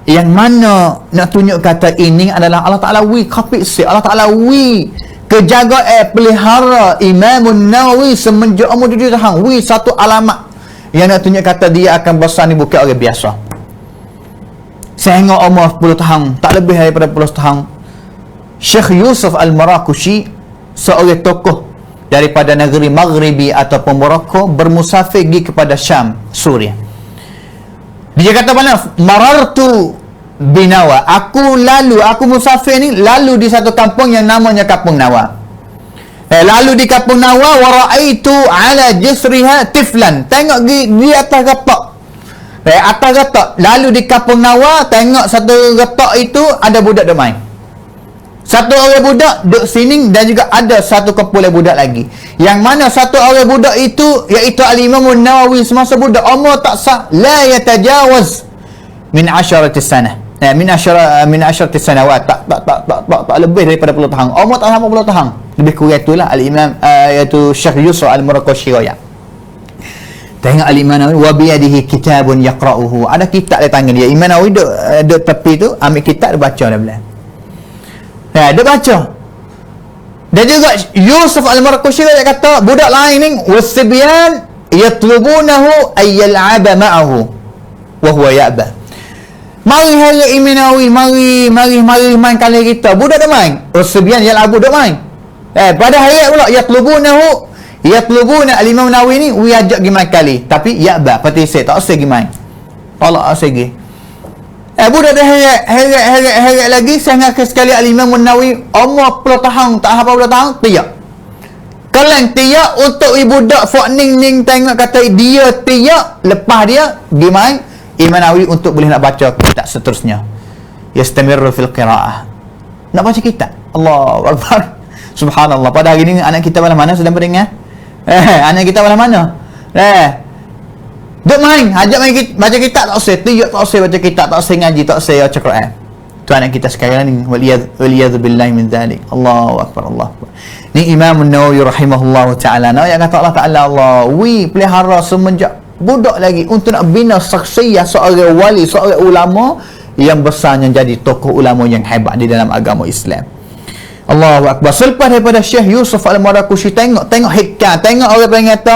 Yang mana nak tunjuk kata ini adalah Allah Ta'ala kapit si Allah Ta'ala kejaga pelihara Imam Nawawi semenjak umur 7 tahun. Satu alamat yang nak tunjuk kata dia akan besar ni bukan orang biasa. Sehingga umur 10 tahun, tak lebih daripada 10 tahun, Syekh Yusuf Al-Marakushi, seorang tokoh daripada negeri Maghribi ataupun Morocco, bermusafir pergi kepada Syam, Suria. Dia kata mana? Marartu binawa. Aku musafir ni lalu di satu kampung yang namanya Kampung Nawa. Lalu di Kampung Nawa, wa ra'aitu ala jisriha tiflan. Tengok di atas getak. Atas getak. Lalu di Kampung Nawa, tengok satu getak itu ada budak duk main. Satu orang budak duduk sini dan juga ada satu kumpulan budak lagi. Yang mana satu orang budak itu iaitu Al-Imam Nawawi semasa budak umur tak sah la yatajawaz min 10 sanah. Min 10 sanawat, tak lebih daripada 10 tahun. Umur tak sampai 10 tahun. Lebih kurang itulah Al-Imam iaitu Syekh Yusuf Al-Marakushi royak. Tengok Al-Imam Nawawi wa bi yadihi kitabun yaqra'uhu. Ada kitab di tangan dia. Imam Nawawi duduk tepi tu, ambil kitab dia baca dah belah. Dia baca. Dan juga Yusuf Al-Marakushi dia kata budak lain ni wasibyan yatlubunahu ay yal'aba ma'ahu wa huwa ya'ba. Mari hari Imam Nawawi, mari main kali kita. Budak dah main. Wasibyan yal'abu dah main. Pada hari pula yatlubuna Al-Imam Nawawi ni ajak pergi main kali. Tapi ya'ba, pati saya tak usah pergi main. Tolak usah pergi. Budak dah heret lagi sehingga sekali Al-Imam Nawawi umur 10 tahun, tak apa 10 tahun, tiyak. Kalian tiyak untuk budak fok ning tengok kata dia tiyak, lepas dia pergi main. Imam Nawawi untuk boleh nak baca kitab seterusnya. Yastamirru fil qiraah. Nak baca kitab. Allahu Akbar. Subhanallah. Pada hari ni anak kita belah mana sedang mendengar? Anak kita belah mana? Duk main, ajak main baca kitab tak usah, tiap tak usah baca kitab, tak usah ngaji, tak usah baca Quran. Tu anak kita sekarang ni waliyadzu billahi min dzalik. Allahu akbar, Allahu akbar. Ni Imam Nawawi rahimahullahu taala. Nah, yang kata Allah Taala, Allah pelihara semenjak budak lagi untuk nak bina syakhsiyah seorang wali, seorang ulama yang besarnya jadi tokoh ulama yang hebat di dalam agama Islam. Allahu akbar. Selepas daripada Syekh Yusuf Al-Marakushi tengok hikam, tengok orang panggil kata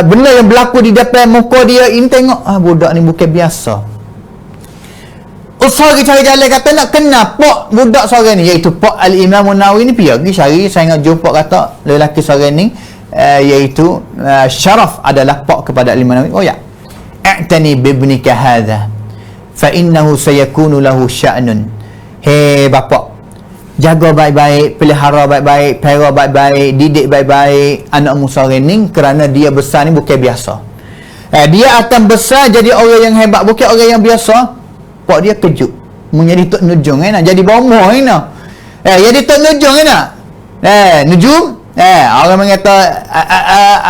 benda yang berlaku di depan muka dia ini, tengok budak ni bukan biasa. Usaha pergi cari jalan, kata nak kenal pak budak seorang ni, iaitu pak Al-Imam Nawawi ni. Pergi cari, saya nak jumpa kata lelaki seorang ni iaitu Syaraf adalah pak kepada Al-Imam Nawawi. Oh ya, a'tani bibnika hadha fa innahu sayakunu lahu sya'nun. Hei bapa, jaga baik-baik, pelihara baik-baik, pera baik-baik, didik baik-baik anakmu seorang ni, kerana dia besar ni bukan biasa. Dia akan besar jadi orang yang hebat, bukan orang yang biasa. Pak dia kejut, menjadi Tok Nujung nak jadi bomoh nak. Jadi Tok Nujung nak. Nujum, orang mengata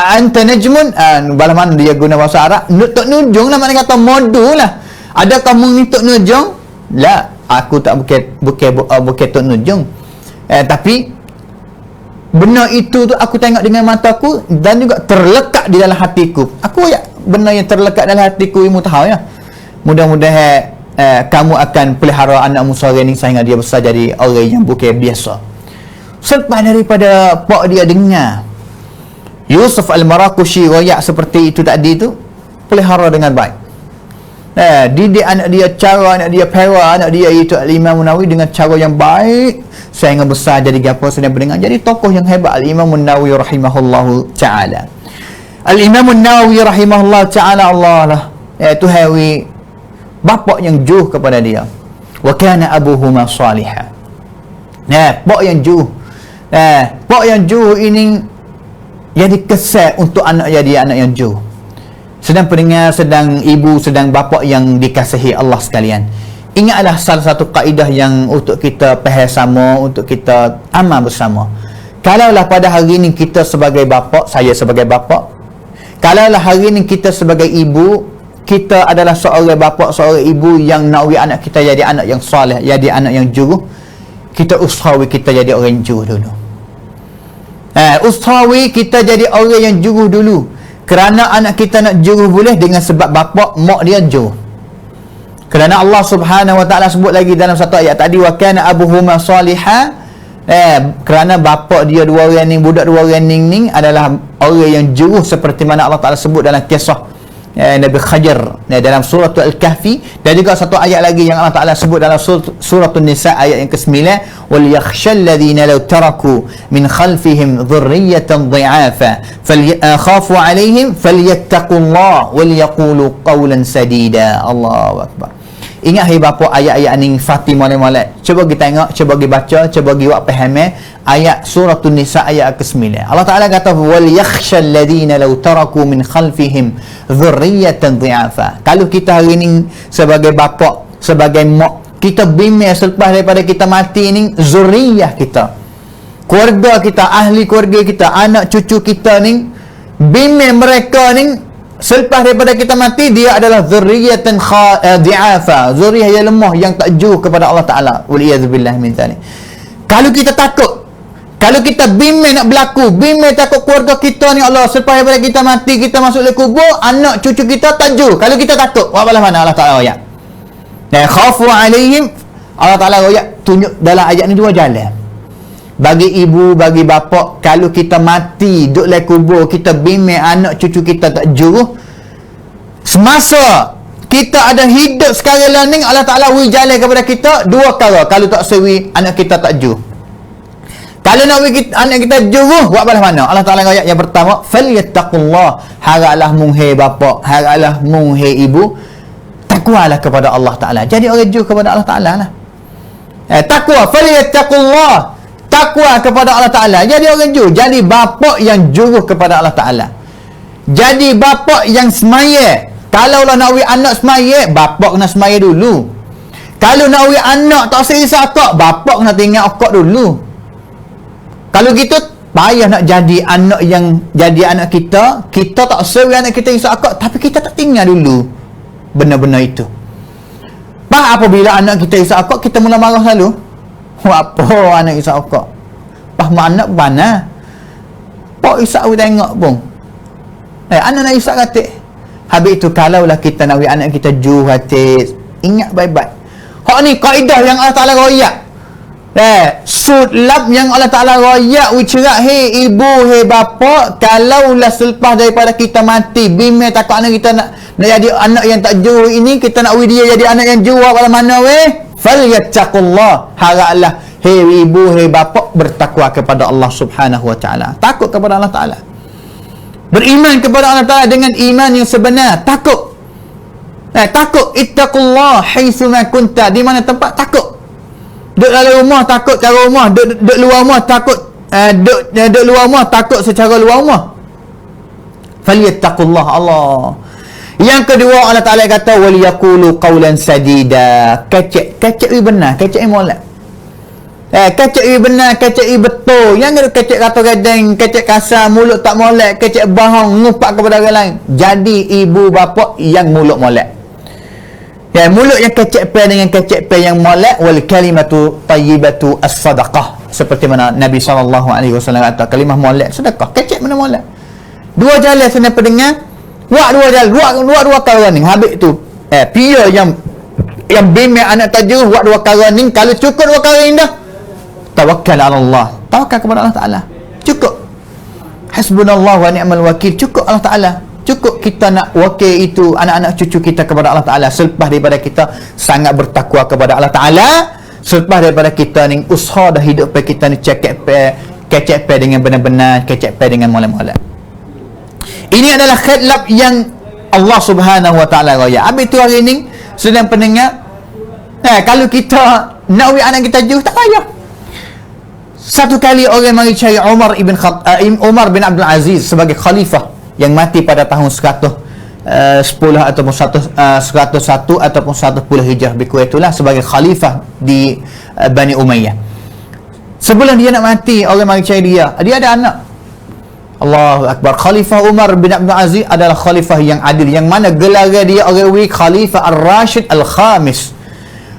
anta najmun, balah mana dia guna bahasa Arab, Tok Nujung lah, mana kata modu lah. Adakah kamu ni Tok Nujung? La, aku tak bukan Tok Nujung. Tapi benda itu tu aku tengok dengan mataku dan juga terlekat di dalam hatiku. Aku ya, benda yang terlekat dalam hatiku, ilmu tahu ya. Mudah-mudahan kamu akan pelihara anakmu seorang ni sehingga dia besar jadi orang yang bukan biasa. Selepas daripada pak dia dengar Yusuf Al-Marakushi royak seperti itu tadi tu, pelihara dengan baik. Didik anak dia, cara anak dia, pera anak dia itu Al-Imam Nawawi dengan cara yang baik sehingga besar jadi apa sedang berdengar, jadi tokoh yang hebat Al-Imam Nawawi rahimahullahu ta'ala. Al-Imam Nawawi rahimahullahu ta'ala, Allah lah Tuhawi bapa yang jauh kepada dia. Wa kana abuhuma salihah. Pak yang jauh. Pak yang jauh ini jadi kesal untuk anak jadi anak yang jauh. Sedang pendengar, sedang ibu, sedang bapa yang dikasihi Allah sekalian, ingatlah salah satu kaedah yang untuk kita faham sama, untuk kita amal bersama. Kalaulah pada hari ini kita sebagai bapa, saya sebagai bapa, kalaulah hari ini kita sebagai ibu, kita adalah seorang bapa, seorang ibu yang nak anak kita jadi anak yang soleh, jadi anak yang juruh, kita usahawi kita jadi orang yang juruh dulu. Usahawi kita jadi orang yang juruh dulu. Kerana anak kita nak juruh boleh dengan sebab bapa, mak dia juruh. Kerana Allah Subhanahu wa taala sebut lagi dalam satu ayat tadi, wa kana abuhuma salihah. Kerana bapa dia dua orang ni, budak dua orang ni adalah orang yang juruh, seperti mana Allah Taala sebut dalam kisah Nabi Khadir dalam surah Al-Kahfi, dan juga satu ayat lagi yang Allah Taala sebut dalam surah An-Nisa ayat yang ke-9, wal yakhshal ladzina law taraku min khalfihim dhurriyyatan dhi'afa khafu 'alaihim falyattaqullaha wal yaqulu qawlan sadida. Allahu akbar. Ingat hai bapa ayat-ayat ni Fatimah molek. Cuba kita tengok, cuba kita baca, cuba kita buat faham ayat surah An-Nisa ayat ke-9. Allah Taala kata wal yakhshal ladzina law taraku min khalfihim dhurriyyatan dhi'afa. Kalau kita hari ni sebagai bapa, sebagai mak, kita bimbing selepas daripada kita mati ni zuriyah kita, keluarga kita, ahli keluarga kita, anak cucu kita ni, bimbing mereka ni selepas daripada kita mati, dia adalah zurriyatan dhi'afa, zuriyah yang lemah, yang tak jauh kepada Allah Ta'ala. Waliyadzubillah min dzalik. Kalau kita takut, kalau kita bimbing nak berlaku, bimbing takut keluarga kita ni, Allah, selepas daripada kita mati, kita masuk dalam kubur, anak cucu kita tak jauh. Kalau kita takut, buat belah mana Allah Ta'ala royak? Khafu alaihim, Allah Ta'ala royak tunjuk dalam ayat ni dua jalan. Bagi ibu, bagi bapa, kalau kita mati duduk dalam kubur, kita bimbing anak cucu kita tak juruh, semasa kita ada hidup sekarang lah ni, Allah Ta'ala beri jalan kepada kita dua perkara. Kalau tak sewi anak kita tak juruh, kalau nak beri anak kita juruh, buat belah mana? Allah Ta'ala ayat yang pertama, falyattaqullah, haraplah mung hai bapa, haraplah mung hai ibu, takwalah kepada Allah Ta'ala, jadi orang juruh kepada Allah Ta'ala lah. Takwa, falyattaqullah, takwa kepada Allah Ta'ala, jadi orang juruh, jadi bapa yang juruh kepada Allah Ta'ala, jadi bapa yang semaya. Kalaulah nak beri anak semaya, bapa kena semaya dulu. Kalau nak beri anak tak selesa akak, bapa kena tinggal akak dulu. Kalau gitu payah nak jadi anak yang jadi anak kita, kita tak sewi anak kita isap akak, tapi kita tak tinggal dulu benar-benar itu. Pak, apabila anak kita isap akak, kita mula marah selalu. Apa anak isap akak? Pak, mak anak mana? Pak isap aku tengok pun. Anak nak isap katik. Habis itu kalaulah kita nak beri anak kita juh hati, ingat baik-baik. Hak ni kaedah yang Allah Ta'ala royak. Sudlab yang Allah Ta'ala royak ucerak, hei ibu, hei bapa, kalaulah selepas daripada kita mati, bimbing takut anak kita nak jadi anak yang tak juh ini, kita nak beri dia jadi anak yang juh, pada mana weh? Falyattaqullah, haraplah hei ibu, hei bapa, bertakwa kepada Allah Subhanahu wa Ta'ala, takut kepada Allah Ta'ala, beriman kepada Allah Ta'ala dengan iman yang sebenar, takut. Takut, ittaqullah haitsuma kunta, di mana tempat takut. Duduk dalam rumah takut cara rumah, duduk luar rumah takut, duduk luar rumah takut secara luar rumah. Falyattaqullah, Allah. Yang kedua, Allah Ta'ala kata wal yaqulu qawlan sadida, kecek benar, kecek molek. Kecek benar, kecek betul. Yang kecek kata gading, kecek kasar, mulut tak molek, kecek bohong, ngupak kepada orang lain. Jadi ibu bapa yang mulut molek. Mulut yang kecek pe dengan kecek pe yang molek, wal kalimatu tayyibatu as-sadaqah. Seperti mana Nabi SAW kata, kalimah molek sedekah, kecek mana molek. Dua jalan sana pendengar, buat dua jalan, buat dua perkara ni. Habis tu pia yang bimbing anak tajur, buat dua perkara ni. Kalau cukup dua perkara ni dah, tawakkal ala Allah, tawakal kepada Allah Ta'ala, cukup. Hasbunallah wa ni'mal wakil, cukup Allah Ta'ala, cukup kita nak wakil itu anak-anak cucu kita kepada Allah Ta'ala. Selepas daripada kita sangat bertakwa kepada Allah Ta'ala, selepas daripada kita ni usaha dah hidup kita ni kecek pe dengan benar-benar, kecek pe dengan molek-molek. Ini adalah khilaf yang Allah Subhanahu wa Ta'ala raya. Habis tu hari ni sedang pendengar, kalau kita nak beri anak kita jauh, tak payah. Satu kali orang mari cari Umar bin Abdul Aziz sebagai khalifah yang mati pada tahun 100 10 ataupun 101 ataupun 110 Hijrah, lebih kurang itulah, sebagai khalifah di Bani Umayyah. Sebelum dia nak mati, orang mari cari dia ada anak. Allahu Akbar. Khalifah Umar bin Abdul Aziz adalah khalifah yang adil, yang mana gelar dia orang Khalifah Ar-Rashid Al-Khamis,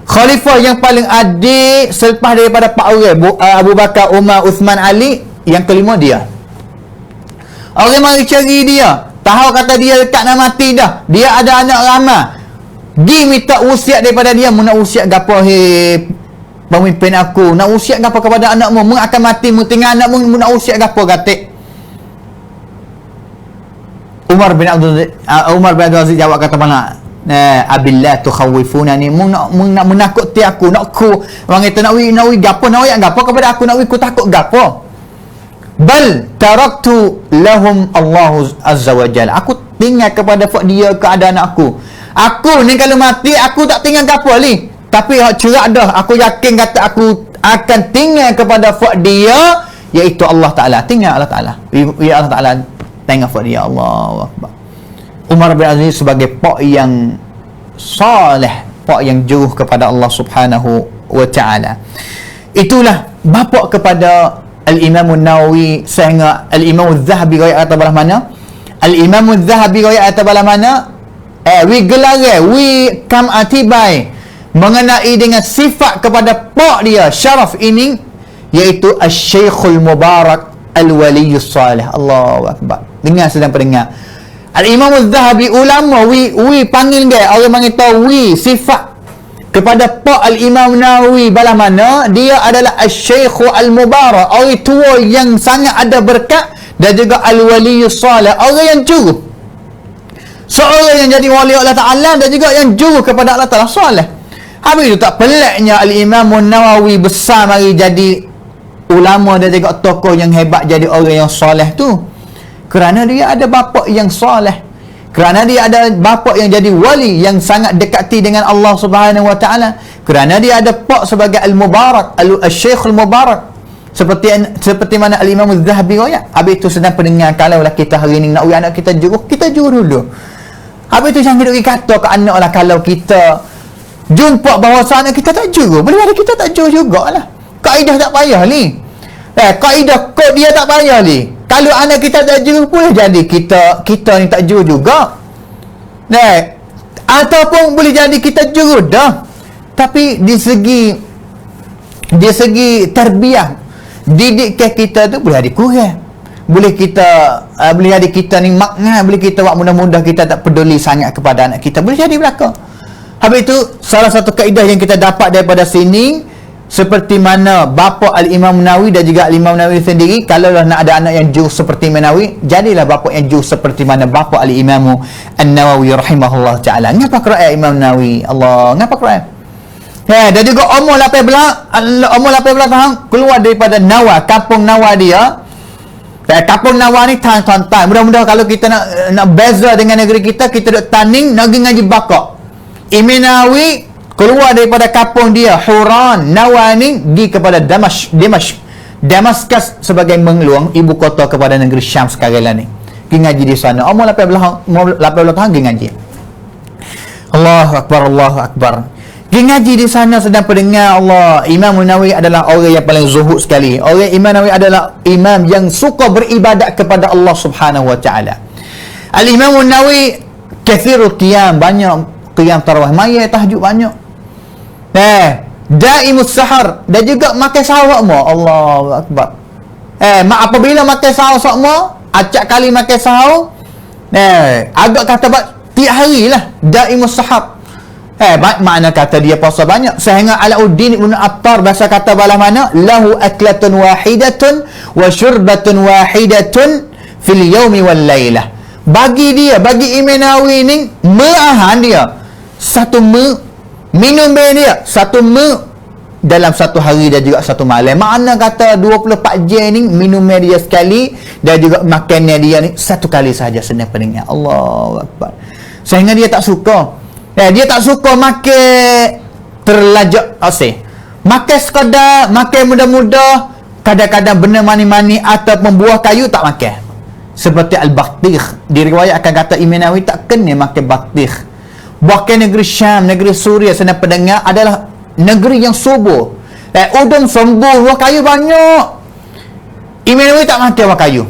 khalifah yang paling adil selepas daripada 4 orang, Abu Bakar, Umar, Uthman, Ali. Yang kelima dia. Orang mari cari dia, tahu kata dia dekat nak mati dah, dia ada anak ramai, dia minta usiat daripada dia. Mu nak usiat gapo, pemimpin aku, nak usiat gapo kepada anakmu? Mu akan mati, mu tinggal anakmu, mu nak usiat gapo gatik? Umar bin Abdul Aziz jawab kata mana, abillah tukhawifunani, mu nak menakuti aku, nak ku orang kata nak wi gapo, nak ayat gapo kepada aku, nak wi ku takut gapo? Bal taraktu lahum Allah azza wa jalla, aku tinggal kepada dia keadaan aku ni kalau mati aku tak tinggal gapo li, tapi hak cerak dah, aku yakin kata aku akan tinggal kepada dia, iaitu Allah Taala. Tinggal Allah Taala, ya Allah Taala tengok dia. Allahu Akbar. Umar bin Aziz sebagai pak yang saleh, pak yang jauh kepada Allah Subhanahu wa taala. Itulah bapa kepada Al-Imam An-Nawawi, sehingga Al-Imam Az-Zahabi riwayat atas belah mana? Al-Imam Az-Zahabi riwayat atas belah mana? We gelar, we kam atibai mengenai dengan sifat kepada pak dia, syaraf ini, iaitu Asy-Syaikhul Mubarak Al-Waliyus Salih. Allahu Akbar. Dengar sedang pendengar. Al-Imam Az-Zahabi ulama, we panggil dia, orang panggil tahu we sifat kepada Pak Al-Imam Nawawi bala mana? Dia adalah Asy-Syaikh Al-Mubarak, orang tua yang sangat ada berkat, dan juga Al-Waliyus Salih, orang yang juru, seorang yang jadi wali Allah Ta'ala, dan juga yang juru kepada Allah Ta'ala, salih. Habis itu tak peliknya Al-Imam Nawawi besar mari jadi ulama dan juga tokoh yang hebat, jadi orang yang soleh tu kerana dia ada bapa yang soleh, kerana dia ada bapa yang jadi wali yang sangat dekati dengan Allah Subhanahu wa taala, kerana dia ada pak sebagai Al-Mubarak, Al-Syekh Al-Mubarak, seperti mana Al-Imam Az-Zahabi riwayat. Habis itu sedang pendengar, kalaulah kita hari ni nak uji anak kita juru dulu. Habis itu jangan duk kata ke anak lah, kalau kita jumpa bahawa anak kita tak juru, boleh ada kita tak juru jugalah. Kaedah tak payah ni. Kaedah kod dia tak payah ni. Kalau anak kita tak juru, boleh jadi kita ni tak juru juga. Ataupun boleh jadi kita juru dah. Tapi di segi tarbiyah, didikan kita tu boleh ada kurang. Boleh jadi kita ni makna, boleh kita buat mudah-mudah kita tak peduli sangat kepada anak kita, boleh jadi belaka. Habis itu salah satu kaedah yang kita dapat daripada sini, seperti mana bapa Al-Imam Nawawi dan juga Al-Imam Nawawi sendiri, kalau nak ada anak yang jauh seperti Imam Nawawi, jadilah bapa yang jauh seperti mana bapa Al-Imam An-Nawawi rahimahullah ta'ala. Ngapa kerana Imam Nawawi? Allah, ngapa kerana? Dan juga umur 18 tahun keluar daripada Nawa, kampung Nawa dia. Kampung Nawa ni tuan-tuan, mudah-mudahan kalau kita nak beza dengan negeri kita duk tanding nak pergi ngaji bakak. Imam Nawawi keluar daripada kampung dia Huran, Nawa ni, pergi kepada Damaskus sebagai mengeluang ibu kota kepada negeri Syam sekarang ni. Pergi ngaji di sana. Umur 18 tahun pergi ngaji. Allahu Akbar, Allahu Akbar. Pergi ngaji di sana, sedang pendengar Allah. Imam Nawawi adalah orang yang paling zuhud sekali. Imam Nawawi adalah imam yang suka beribadat kepada Allah Subhanahu wa taala. Al-Imam Nawawi kathirul qiyam, banyak qiyam tarawih, maya tahajud banyak. Daimus sahar, dan juga makan sahur semua. Allahu Akbar. Apabila makan sahur semua, acak kali makan sahur, agak kata tiap hari lah daimus sahar. Makna kata dia puasa banyak, sehingga Alauddin Ibn Attar bahasa kata bala mana, lahu aklatun wahidatun wa syurbatun wahidatun fil yaumi wal lailah. Bagi Imam Nawawi ni, meahan dia satu minum dia satu dalam satu hari dan juga satu malam. Makna kata 24 jam ni minum dia sekali, dan juga makannya dia ni satu kali sahaja, senang pendengar. Allahu Akbar. Sehingga dia tak suka makan terlajak asyik. Makan sekadar, makan mudah-mudah, kadang-kadang benda mani-mani ataupun buah kayu tak makan. seperti al-batikh. Diriwayatkan kata Imam Nawawi tak kena makan batikh. Bahkan negeri Syam, negeri Suria sana pendengar adalah negeri yang subur. Udang sembur, buah kayu banyak. Imam Nawawi tak makan buah kayu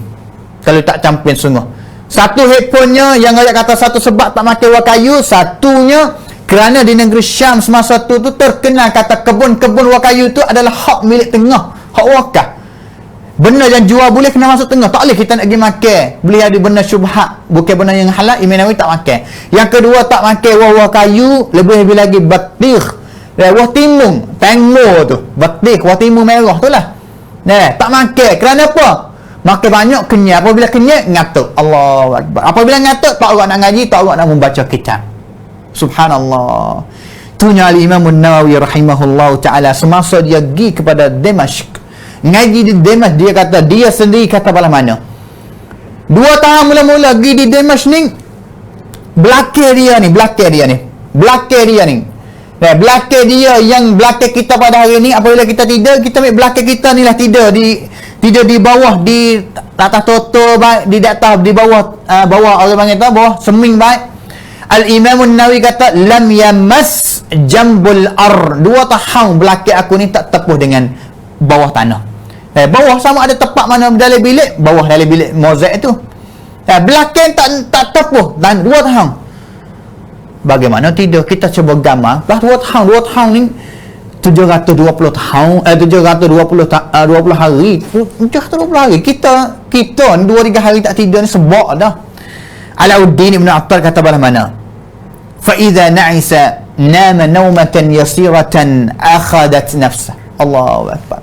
kalau tak campion sungguh. Satu headphonenya yang ayat kata satu sebab tak makan buah kayu, satunya kerana di negeri Syam semasa tu terkenal kata kebun-kebun buah kayu tu adalah hak milik tengah, hak wakaf. Benda yang jual boleh kena masuk tengah. Tak boleh kita nak pergi makan. Boleh ada benda syubhat, bukan benda yang halal. Imam Nawawi tak makan. Yang kedua, tak makan buah-buah kayu. Lebih-lebih lagi batikh, buah timun, tengmo tu, batikh, buah timun merah tu lah. Tak makan. Kerana apa? Makan banyak kenyang. Apabila kenyang, ngatuk. Allahu Akbar. Apabila ngatuk, tak orang nak ngaji, tak orang nak membaca kitab. Subhanallah. Itunya Al-Imam Nawawi rahimahullah ta'ala semasa dia pergi kepada Damaskus ngaji di Damaskus, dia kata dia sendiri kata bala mana 2 tahun mula-mula pergi di Damaskus ni, belakang dia ni belakang dia yang belakang kita pada hari ni. Apabila kita tidur, kita ambil belakang kita ni lah tidur di bawah, di atas toto baik, di atas, di bawah bawah orang panggil tu bawah seming baik. Al-Imam Nawawi kata lam yamas jambul ar, 2 tahun belakang aku ni tak tepuh dengan bawah tanah. Bawah sama ada tempat mana dalam bilik, bawah dalam bilik mozaik tu. Belakang tak tepuh dan 2 tahun. Bagaimana tidur? Kita cuba gambar. Lah 2 tahun ni 720 tahun, 720 hari. 720 hari. Kita 2-3 hari tak tidur ni sebab dah. Alauddin Ibn Attar kata bala mana? Fa idza na'isa nama nawmatan yasiratan akhadat nafsah. Allahu Akbar.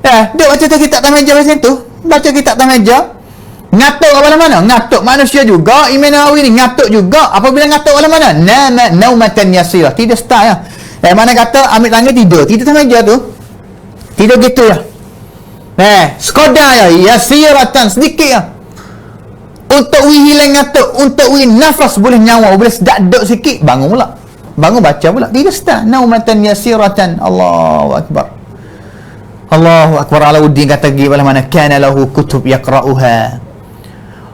Dia baca kitab Tamaja macam tu. Baca kitab Tamaja. Ngatuk ke mana-mana? Ngatuk manusia juga. Imam Nawawi ni ngatuk juga. Apabila ngatuk ke mana? Nama naumatan yasirah. Tidak start ya. Mana kata ambil tangga tidur. Tidur Tamaja tu. Tidur gitu lah. Sekodar ya. Yasiratan. Sedikit ya. Untuk hilang ngatuk. Untuk nafas boleh nyawa. Boleh sedap duduk sikit. Bangun pula. Bangun baca pula. Tidak start. Naumatan yasiratan. Allahu Akbar. Allahu Akbar. Alauddin kata pergi pada mana? Kana lahu kutub yaqra'uha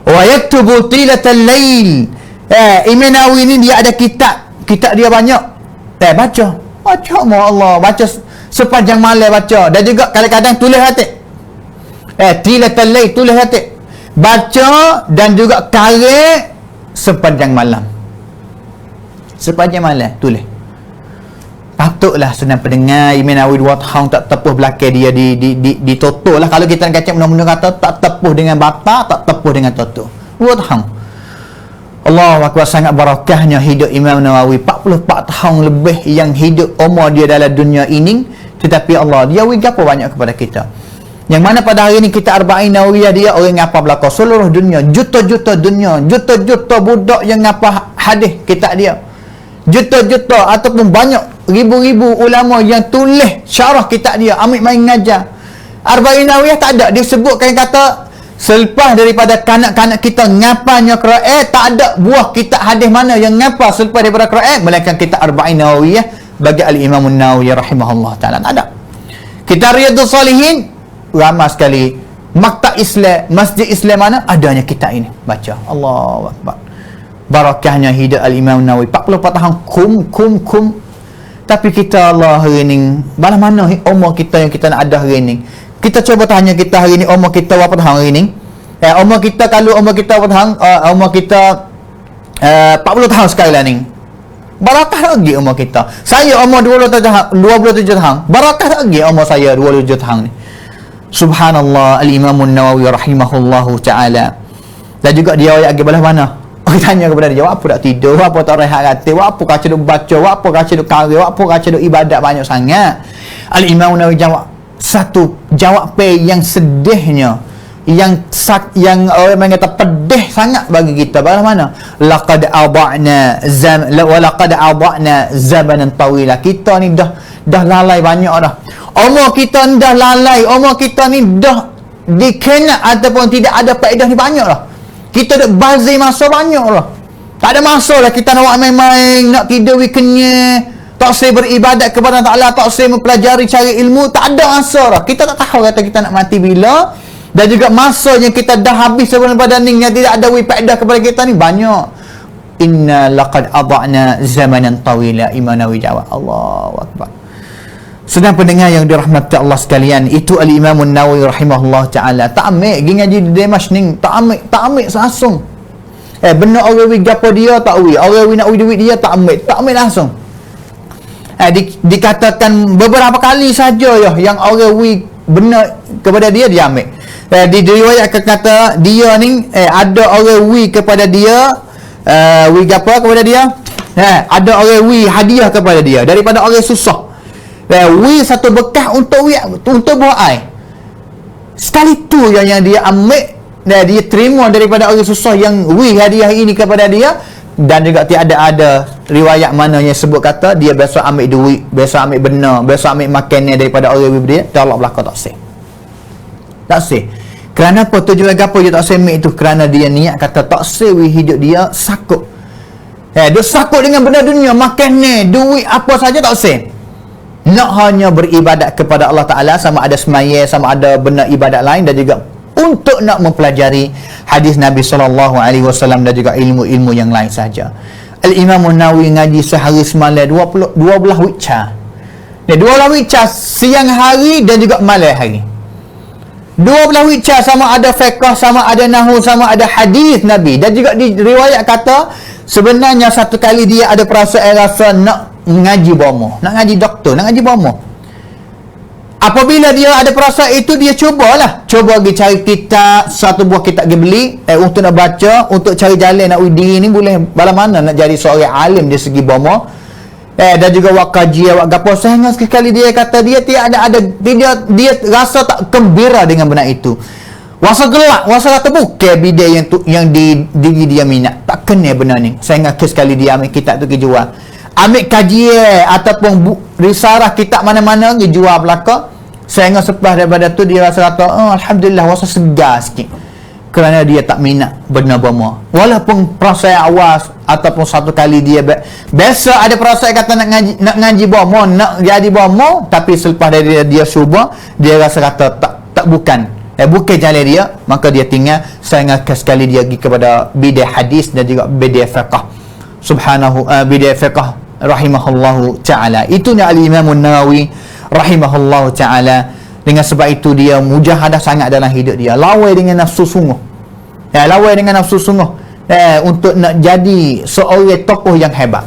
wa yaktubu tilatal lail. Imam Nawawi ni dia ada kitab dia banyak. Baca Allah, baca sepanjang malam baca. Dan juga kadang-kadang tulis hati. Tilatal lail, tulis hati. Baca dan juga karya sepanjang malam. Sepanjang malam tulis. Patutlah senang pendengar Imam Nawawi 2 tahun tak tepuh belakang dia di toto lah. Kalau kita nak kacau benda-benda kata tak tepuh dengan bata, tak tepuh dengan toto. 2 tahun. Allahu Akbar. Sangat barakahnya hidup Imam Nawawi. 44 tahun lebih yang hidup umur dia dalam dunia ini. Tetapi Allah dia beri apa banyak kepada kita. Yang mana pada hari ini kita Arba'in Nawawiyah dia orang ngapa belakang seluruh dunia, juta-juta dunia, juta-juta budak yang ngapa hadis kitab dia. Juta-juta ataupun banyak ribu-ribu ulama yang tulis syarah kitab dia, ambil main ngajar. Arba'in Nawawiyah tak ada disebutkan kata selepas daripada kanak-kanak kita ngapanya Quran, tak ada buah kitab hadis mana yang ngapa selepas daripada Quran melainkan kitab Arba'in Nawawiyah bagi Al-Imam Nawawi rahimahullah taala. Tak ada. Kitab Riyadhus Shalihin ramai sekali. Maktab Islam, masjid Islam mana adanya kitab ini. Baca. Allahu Akbar. Barakahnya hidup Al-Imam Nawawi 44 tahun kum. Tapi kita Allah hari ni, bala mana umur kita yang kita nak ada hari ni? Kita cuba tanya kita hari ni, umur kita berapa tahun hari ni? Umur kita, kalau umur kita berapa tahun? Umur kita 40 tahun sekali lah ni. Barakah lagi umur kita. Saya umur 27 tahun. Barakah lagi umur saya 27 tahun ni. Subhanallah. Al-Imam Nawawi rahimahullahu ta'ala. Dan juga dia ayat lagi belah mana? Orang tanya kepada dia, apa tak tidur, apa tak rehat hati, apa kacau duk baca, apa kacau duk karya, apa kacau duk ibadat banyak sangat. Al-Imam Nawawi jawab satu jawapan yang sedihnya, yang orang mengata pedih sangat bagi kita. Bagaimana? Laqad ada'na zamanan tawila. Kita ni dah lalai banyak dah. Umur kita ni dah lalai, umur kita ni dah dikena ataupun tidak ada faedah ni banyak dah. Kita dah bazir masa banyak lah. Tak ada masa lah kita nak main-main, nak tidur weekendnya, tak usah beribadat kepada Allah Ta'ala, tak usah mempelajari cari ilmu. Tak ada masa lah. Kita tak tahu kata kita nak mati bila. Dan juga masa yang kita dah habis sebelum pada ni yang tidak ada faedah kepada kita ni banyak. Inna laqad ada'na zamanan tawila. Imam Nawawi jawab. Allahu akbar. Sedang pendengar yang dirahmati Allah sekalian, itu Al-Imam An-Nawawi rahimahullah ta'ala tak ambil pergi ngaji di Damaskus ni, tak ambil langsung. Benar orang wi gapo dia tak wi, orang wi nak wi duit dia tak ambil langsung. Dikatakan beberapa kali saja ya yang orang wi benar kepada dia ambil. Diriwayatkan kata dia ni ada orang wi kepada dia, wi gapo kepada dia, ada orang wi hadiah kepada dia daripada orang susah. Wi satu bekas untuk buat air. Sekali tu yang dia ambil dan dia terima daripada orang susah yang wi hadiah ini kepada dia. Dan juga tiada ada riwayat mana yang sebut kata dia biasa ambil duit, biasa ambil benda, biasa ambil makanan daripada orang wi dia. Allah belaka tak sah. Tak sah. Kerana apa tujuan gapo dia tak sah ambil itu? Kerana dia niat kata tak sah wi hidup dia sakut. Dia sakut dengan benda dunia, makanan, duit apa saja tak sah. Nak hanya beribadat kepada Allah Ta'ala, sama ada semaya, sama ada benda ibadat lain, dan juga untuk nak mempelajari hadis Nabi SAW dan juga ilmu-ilmu yang lain saja. Al-Imam An-Nawawi ngaji sehari semalam 12 wicca. 12 wicca siang hari dan juga malam hari. 12 wicca sama ada fiqh, sama ada nahwu, sama ada hadis Nabi. Dan juga diriwayat kata sebenarnya satu kali dia ada perasaan rasa nak ngaji bomo, nak ngaji doktor, nak ngaji bomo. Apabila dia ada perasaan itu, dia cuba pergi cari kitab, satu buah kitab dia beli untuk nak baca, untuk cari jalan nak diri ni boleh bala mana nak jadi seorang alim di segi bomo. Dan juga buat kajian, buat gapo. Sehingga sekali dia kata dia dia rasa tak gembira dengan benda itu. Wasa gelak, wasa kata bukan bidai yang diri dia minat, tak kena benda ni. Sehingga sekali dia ambil kitab tu dia jual, ambil kajian ataupun risalah kitab mana-mana dia jual belaka. Sehingga selepas daripada tu dia rasa kata alhamdulillah, rasa segar sikit kerana dia tak minat benda bomo. Walaupun perasaan awas ataupun satu kali dia biasa ada perasaan kata nak ngaji bomo, nak jadi bomo, tapi selepas dari dia cuba, dia rasa kata tak bukan jalan dia, maka dia tinggal. Sehingga sekali dia pergi kepada bidai hadis dan juga bidai fiqh. Subhanahu bidai fiqh rahimahullahu ta'ala. Itunya Al-Imam An-Nawawi rahimahullahu ta'ala. Dengan sebab itu dia mujahadah sangat dalam hidup dia, lawan dengan nafsu sungguh, untuk nak jadi seorang tokoh yang hebat.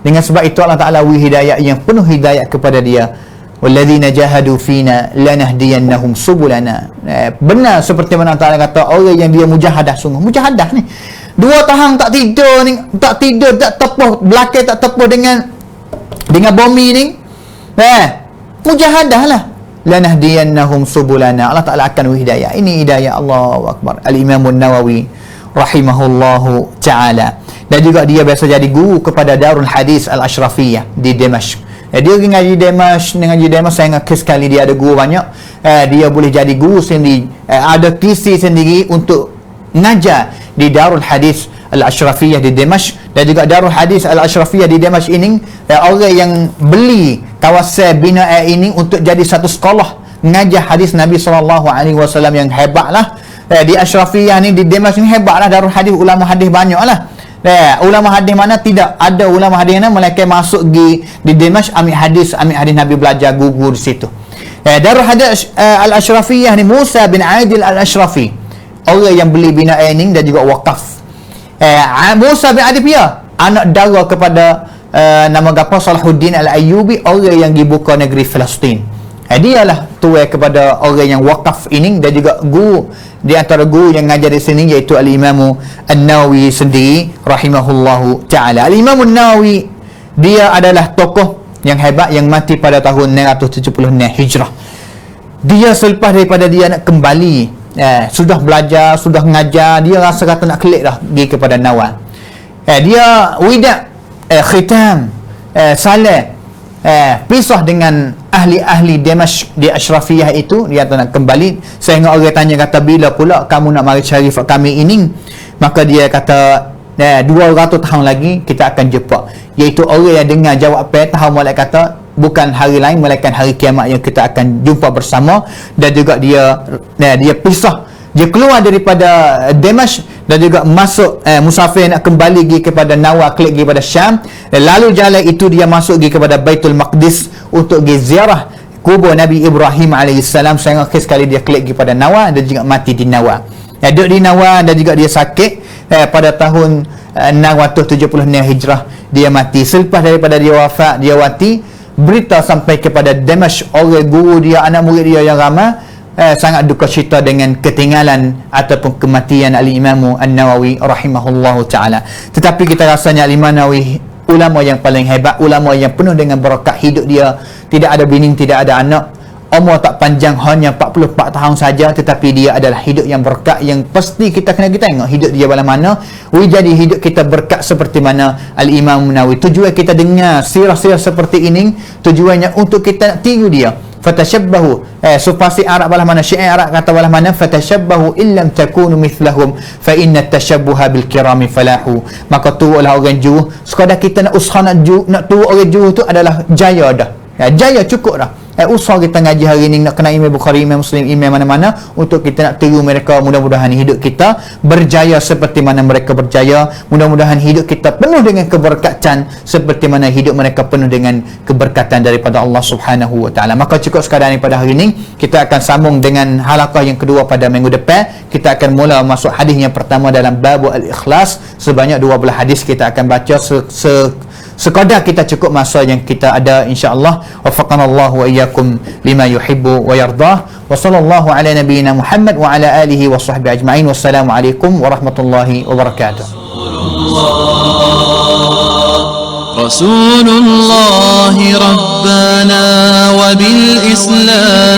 Dengan sebab itu Allah Ta'ala beri hidayah yang penuh hidayah kepada dia. Walladzina jahadu fina lanahdiyannahum subulana. Benar seperti mana Allah Ta'ala kata, orang yang dia mujahadah sungguh. Mujahadah ni 2 tahun tak tidur, tak tepuh belakang, tak tepuh dengan bumi ni. Mujahadah lah. Lanahdiyannahum subulana. Allah Ta'ala akan beri hidayah. Ini hidayah. Allahu Akbar. Al-Imam An-Nawawi rahimahullahu ta'ala. Dan juga dia biasa jadi guru kepada Darul Hadis Al-Ashrafiyah di Damaskus. Dia ngaji Damaskus sehingga sekali dia ada guru banyak. Dia boleh jadi guru sendiri, ada kisi sendiri untuk mengajar di Darul Hadis Al-Ashrafiyah di Damaskus. Dan juga Darul Hadis Al-Ashrafiyah di Damaskus ini, orang yang beli kawasan binaan ini untuk jadi satu sekolah mengajar hadis Nabi SAW yang hebatlah. Di Ashrafiyah ni di Damaskus ni hebatlah Darul Hadis, ulama hadis banyaklah. Ulama hadis mana tidak ada ulama hadis mana mereka masuk di Damaskus ambil hadis Nabi, belajar guru di situ. Darul Hadis Al-Ashrafiyah ni Musa bin Aidil Al-Ashrafi, orang yang beli binaan ini dan juga wakaf. Musa bin Aidil anak dara kepada nama gapa Salahuddin Al-Ayyubi, orang yang dibuka negeri Palestin. Dialah tuai kepada orang yang wakaf ini dan juga guru di antara guru yang ngajar di sini, iaitu Al-Imam An-Nawawi sendiri rahimahullahu ta'ala. Al-Imam An-Nawawi dia adalah tokoh yang hebat yang mati pada tahun 976 Hijrah. Dia selepas daripada dia nak kembali, sudah belajar, sudah mengajar, dia rasa kata nak kelik dah pergi kepada Nawal. Dia widak khitam salah, pisah dengan ahli-ahli Damaskus di Ashrafiyah itu. Dia nak kembali, sehingga orang tanya kata, bila pula kamu nak mari cari kami ini? Maka dia kata 200 tahun lagi kita akan jumpa, iaitu orang yang dengar jawab tahu mulai kata bukan hari lain melainkan hari kiamat yang kita akan jumpa bersama. Dan juga dia pisah dia keluar daripada Damaskus dan juga masuk musafir nak kembali pergi kepada Nawa, klik pergi pada Syam. Lalu jalan itu dia masuk pergi kepada Baitul Maqdis untuk pergi ziarah kubur Nabi Ibrahim alaihissalam. Sehingga akhir sekali dia klik pergi pada Nawa dan juga mati di Nawa. Duduk di Nawa dan juga dia sakit pada tahun 676 Hijrah dia mati. Selepas daripada dia wafat, dia wati, berita sampai kepada Damaskus, orang guru dia, anak murid dia yang ramai sangat duka cita dengan ketinggalan ataupun kematian Al-Imam An-Nawawi rahimahullahu ta'ala. Tetapi kita rasanya Al-Imam Nawawi ulama yang paling hebat, ulama yang penuh dengan barakat. Hidup dia tidak ada bini, tidak ada anak, umur tak panjang, hanya 44 tahun saja, tetapi dia adalah hidup yang berkat, yang pasti kita kena tengok hidup dia bagaimana. Jadi hidup kita berkat seperti mana Al-Imam Nawawi. Tujuan kita dengar sirah-sirah seperti ini, tujuannya untuk kita nak tiru dia. Fatashabbahu, supasi Arab balah mana, syair Arab kata balah mana, fatashabbahu illam takunu mithlahum fa inna tashabbuha bil kirami falahu. Maka turulah orang Juh. Sekadar kita nak usaha nak turu orang Juh tu adalah jaya dah. Jaya cukup dah. Usaha kita ngaji hari ni nak kena Imam Bukhari, Imam Muslim, Imam mana-mana, untuk kita nak tiru mereka. Mudah-mudahan hidup kita berjaya seperti mana mereka berjaya. Mudah-mudahan hidup kita penuh dengan keberkatan seperti mana hidup mereka penuh dengan keberkatan daripada Allah Subhanahu wa ta'ala. Maka cukup sekadar ni pada hari ini. Kita akan sambung dengan halaqah yang kedua pada minggu depan. Kita akan mula masuk hadis yang pertama dalam bab al-ikhlas. Sebanyak 12 hadis kita akan baca sekadar kita cukup masa yang kita ada, insya-Allah. Waffaqanallahu wa iyyakum lima yuhibbu wa yardah. Wa sallallahu ala nabiyyina Muhammad wa ala alihi wa sahbihi ajma'in. Wassalamu alaikum warahmatullahi wabarakatuh. Rasulullah Rabbana wa bil Islam